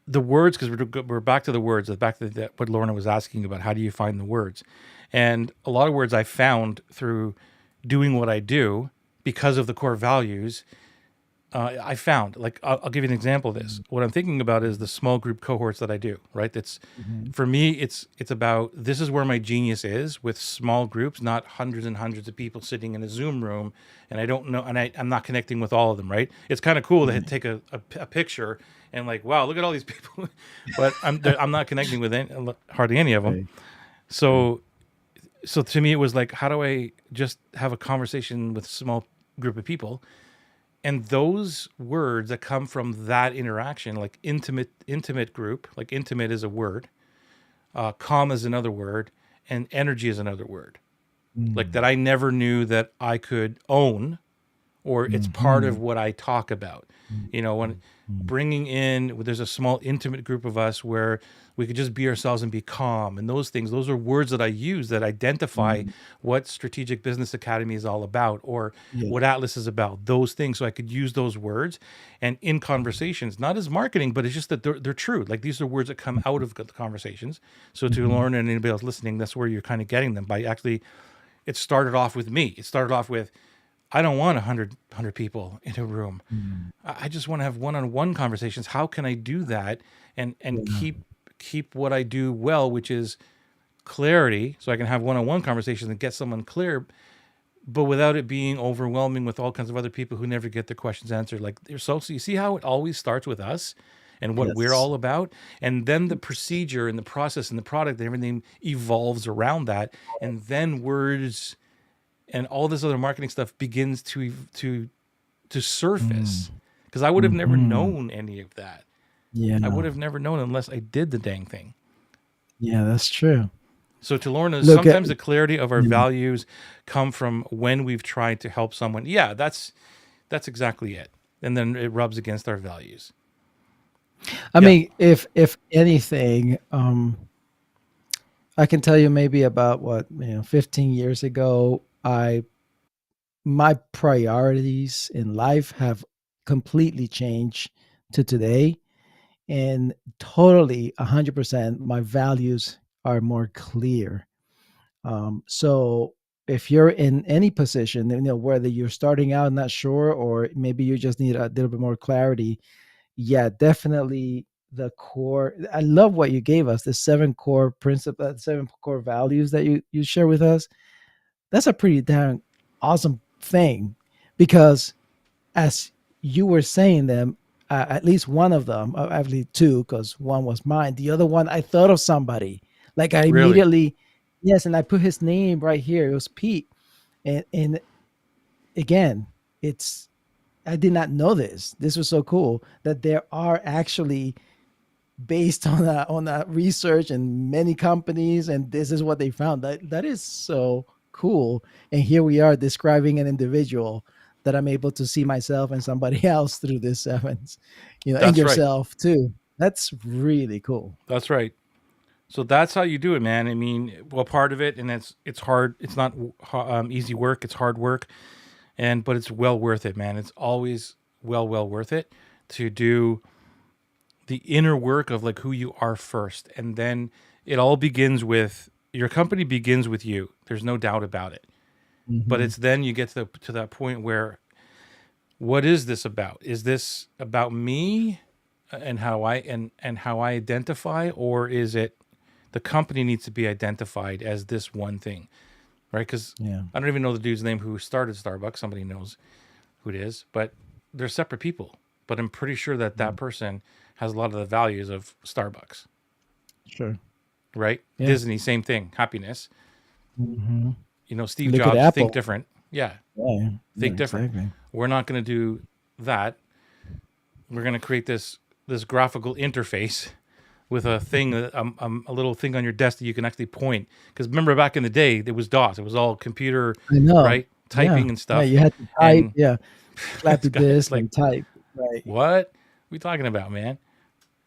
the words, because we're back to the words, back to what Lorna was asking about. How do you find the words? And a lot of words I found through doing what I do because of the core values. I found, like, I'll give you an example of this. What I'm thinking about is the small group cohorts that I do. Right, that's Mm-hmm. for me. It's about, this is where my genius is, with small groups, not hundreds and hundreds of people sitting in a Zoom room, and I don't know, and I'm not connecting with all of them. Right, it's kind of cool to Right. take a picture and like, wow, look at all these people, but I'm not connecting with hardly any of them. Right. Right. So to me, it was like, how do I just have a conversation with a small group of people? And those words that come from that interaction, like intimate group, like intimate is a word, calm is another word, and energy is another word, like that Mm. I never knew that I could own, or it's part Mm-hmm. of what I talk about. When Mm-hmm. bringing in, there's a small intimate group of us where we could just be ourselves and be calm. And those things, those are words that I use that identify Mm-hmm. what Strategic Business Academy is all about, or Yeah. what Atlas is about, those things. So I could use those words and in conversations, not as marketing, but it's just that they're true. Like, these are words that come out of the conversations. So to Mm-hmm. Lauren and anybody else listening, that's where you're kind of getting them by actually, it started off with me. It started off with, I don't want 100 people in a room. Mm-hmm. I just want to have one-on-one conversations. How can I do that and Yeah. keep what I do well, which is clarity, so I can have one-on-one conversations and get someone clear, but without it being overwhelming with all kinds of other people who never get their questions answered. Like, so you see how it always starts with us and what we're Yes. all about, and then the procedure and the process and the product and everything evolves around that, and then words and all this other marketing stuff begins to surface, Mm. because I would have never Mm-hmm. known any of that. I would Yeah. have never known unless I did the dang thing. Yeah, that's true. So to Lorna, Look at sometimes the clarity of our yeah. values come from when we've tried to help someone. Yeah, that's exactly it. And then it rubs against our values. I Yeah, mean, if anything, I can tell you maybe about what, 15 years ago, I my priorities in life have completely changed to today, and totally 100% my values are more clear. So if you're in any position, whether you're starting out not sure, or maybe you just need a little bit more clarity, yeah, definitely the core. I love what you gave us, the seven core principle, seven core values that you share with us. That's a pretty damn awesome thing, because as you were saying them, at least one of them, actually two, because one was mine. The other one, I thought of somebody. Like, I really, immediately, yes, and I put his name right here. It was Pete, and again, it's I did not know this. This was so cool that there are actually, based on that research and many companies, and this is what they found. That is so cool. And here we are describing an individual that I'm able to see myself and somebody else through this sevens, and that's right. yourself too. That's really cool. That's right. So that's how you do it, man. I mean, well, part of it, and it's hard. It's not easy work. It's hard work, but it's well worth it, man. It's always well worth it to do the inner work of like who you are first, and then it all begins with, your company begins with you. There's no doubt about it. But Hmm. it's then you get to that point where, what is this about? Is this about me and how I identify, or is it the company needs to be identified as this one thing, right? Because Yeah. I don't even know the dude's name who started Starbucks. Somebody knows who it is, but they're separate people. But I'm pretty sure that that Mm. person has a lot of the values of Starbucks, Sure. right? Yeah. Disney, same thing. Happiness. Hmm. Steve Look at Jobs, think Apple. different. Yeah, Yeah. Yeah. think different. Exactly. We're not going to do that. We're going to create this graphical interface with a thing, a little thing on your desk that you can actually point. Because remember, back in the day, it was DOS. It was all computer, I know. right? Yeah. Typing and Yeah. stuff. You had to type. And Yeah. this Flappy guy is disk like, and type. Right. "What? What are we talking about, man?"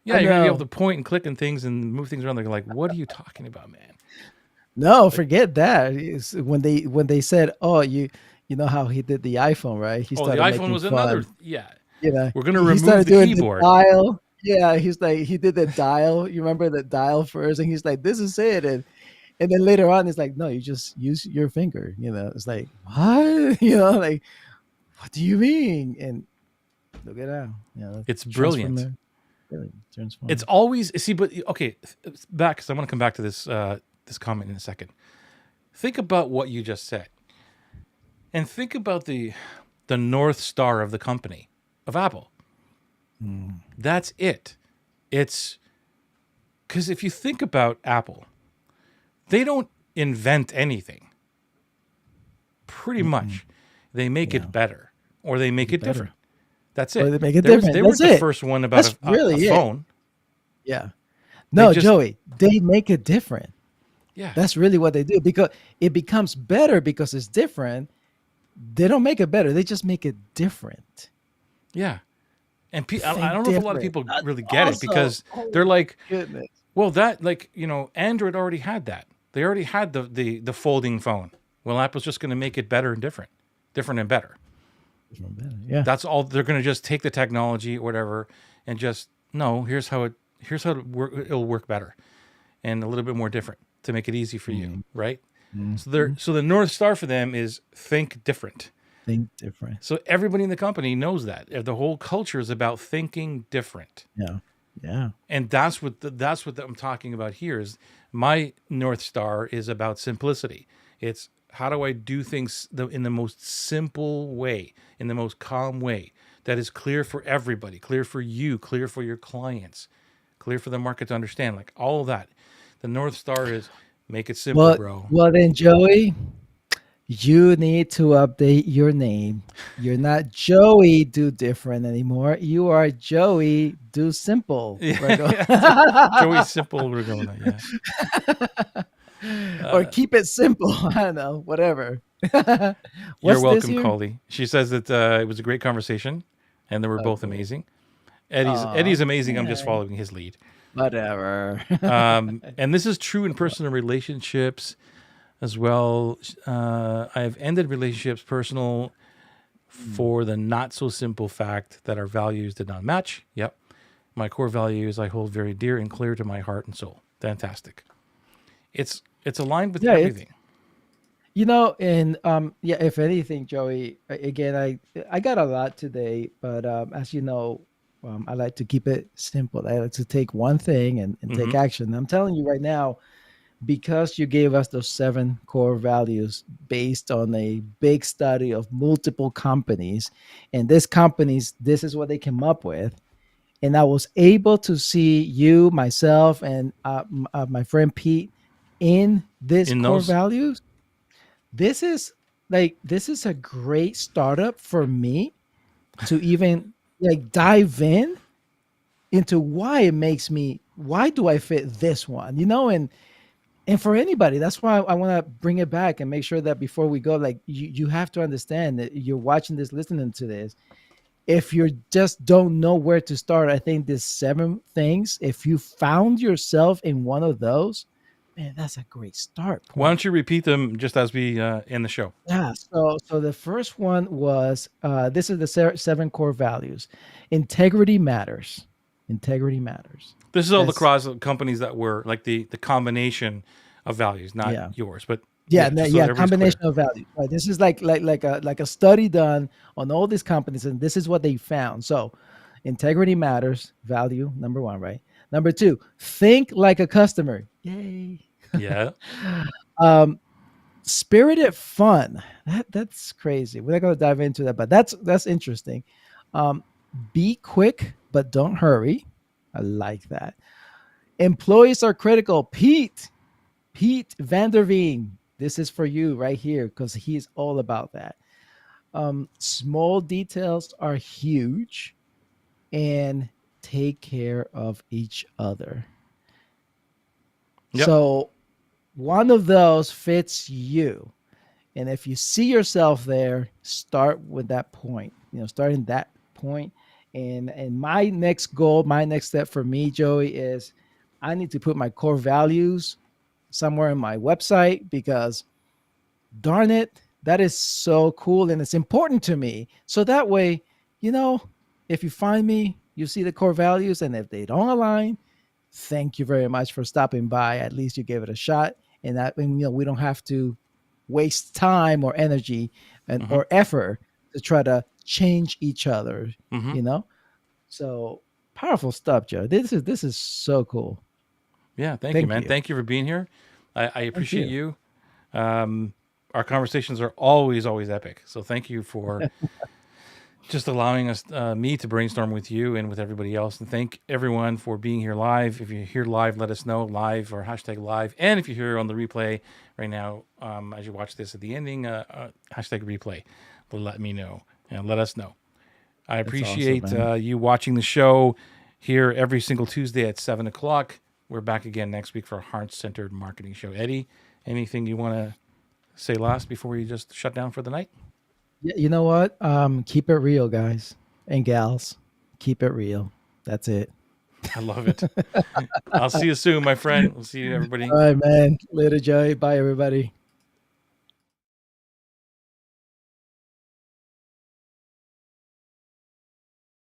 Yeah, I you're gonna be able know. to point and click and things and move things around. They're like, what are you talking about, man? No, Like, forget that. When they said, "Oh, you know how he did the iPhone, right? He oh, the started iPhone making was another. fun. Yeah, You know, we're gonna he remove started the doing the keyboard. dial. Yeah, he's like he did the dial. You remember the dial first, and he's like, "This is it," and then later on, it's like, "No, you just use your finger." You know, it's like what? You know, like what do you mean? And look at that. You know, It's brilliant. transformer. Really It's transformer. always see, but okay, back because I want to come back to this this comment in a second. Think about what you just said, and think about the North Star of the company of Apple. Mm, That's it. It's because if you think about Apple, they don't invent anything. Pretty mm-mm. much, they make Yeah, it better or they make make it it better. different. That's Or it. they make it There was different. they That's weren't the it. first one about That's a really it. phone. Yeah. They No, just Joey, they make it different. yeah That's really what they do because it becomes better because it's different. They don't make it better. They just make it different. yeah. And I Think don't know if a lot of different. people That's really get it awesome. because Oh they're my like, goodness. well, that like Android already had that. They already had the folding phone. Well, Apple's just going to make it better and different, different and better. Different better. Yeah. That's all. They're going to just take the technology or whatever and just no. Here's how it'll work better and a little bit more different to make it easy for you, Mm, right? mhm. So the North Star for them is think different. Think different. So everybody in the company knows that the whole culture is about thinking different. Yeah. Yeah. And that's what I'm talking about here is my North Star is about simplicity. It's how do I do things in the most simple way, in the most calm way that is clear for everybody, clear for you, clear for your clients, clear for the market to understand, like all of that. The North Star is make it simple, Well, bro. well then, Joey, you need to update your name. You're not Joey Do Different anymore. You are Joey Do Simple. Rego. Yeah, Joey Simple Ragona. Yeah. Or Uh, keep it simple. I don't know, whatever. you're What's this welcome, here? Coley. She says that it was a great conversation, and they were Oh, both cool. amazing. Oh, Eddie's amazing. I'm just yeah, following his lead. whatever. And this is true in personal relationships as well. I've ended relationships personal Mm. for the not so simple fact that our values did not match. Yep. My core values I hold very dear and clear to my heart and soul. Fantastic. It's aligned with Yeah, it's everything. and yeah, if anything, Joey, again, I got a lot today, but as you know, I like to keep it simple. I like to take one thing and Hmm. take action. I'm telling you right now, because you gave us those seven core values based on a big study of multiple companies, and these companies, this is what they came up with. And I was able to see you, myself, and my friend Pete in these In core those, values. This is a great startup for me to even like dive into why it makes me why do I fit this one, and for anybody. That's why I want to bring it back and make sure that before we go, like you have to understand that you're watching this, listening to this. If you just don't know where to start, I think these seven things, if you found yourself in one of those, man, that's a great start why point. don't you repeat them just as we end the show? Yeah. So the first one was this is the seven core values. Integrity matters. Integrity matters. This is all the That's cross companies that were like the combination of values, not yeah. yours, but Yeah, yeah, no, just so yeah, everybody's clear. combination of values. Right. This is like a study done on all these companies, and this is what they found. So, integrity matters. Value number one, right? Number two, think like a customer. Yay. Yeah. um, Spirited fun. That's crazy. We're not going to dive into that, but that's interesting. Um, be quick, but don't hurry. I like that. Employees are critical. Pete Vanderveen, this is for you right here because he's all about that. Small details are huge, and take care of each other. Yep. So one of those fits you. And if you see yourself there, start with that point, starting that point, And my next goal, my next step for me, Joey, is I need to put my core values somewhere in my website because darn it, that is so cool and it's important to me. So that way, you know, if you find me, you see the core values, and if they don't align, thank you very much for stopping by. At least you gave it a shot, and we don't have to waste time or energy and Mm-hmm. or effort to try to change each other. Mm-hmm. You know, so powerful stuff, Joe. This is so cool. Yeah. Thank you, Thank man. you. Thank you for being here. I Thank appreciate you. you. Um, our conversations are always, always epic. So thank you for just allowing us, me to brainstorm with you and with everybody else. And thank everyone for being here live. If you're here live, let us know, live or hashtag live. And if you're here on the replay right now, as you watch this at the ending, hashtag replay, let me know and let us know. I That's awesome, appreciate man. you watching the show here every single Tuesday at 7 o'clock. We're back again next week for a heart-centered marketing show. Eddie, anything you want to say last before we just shut down for the night? Yeah, you know what? Keep it real, guys and gals. Keep it real. That's it. I love it. I'll see you soon, my friend. We'll see you, everybody. All right, man. Later, Joey. Bye, everybody.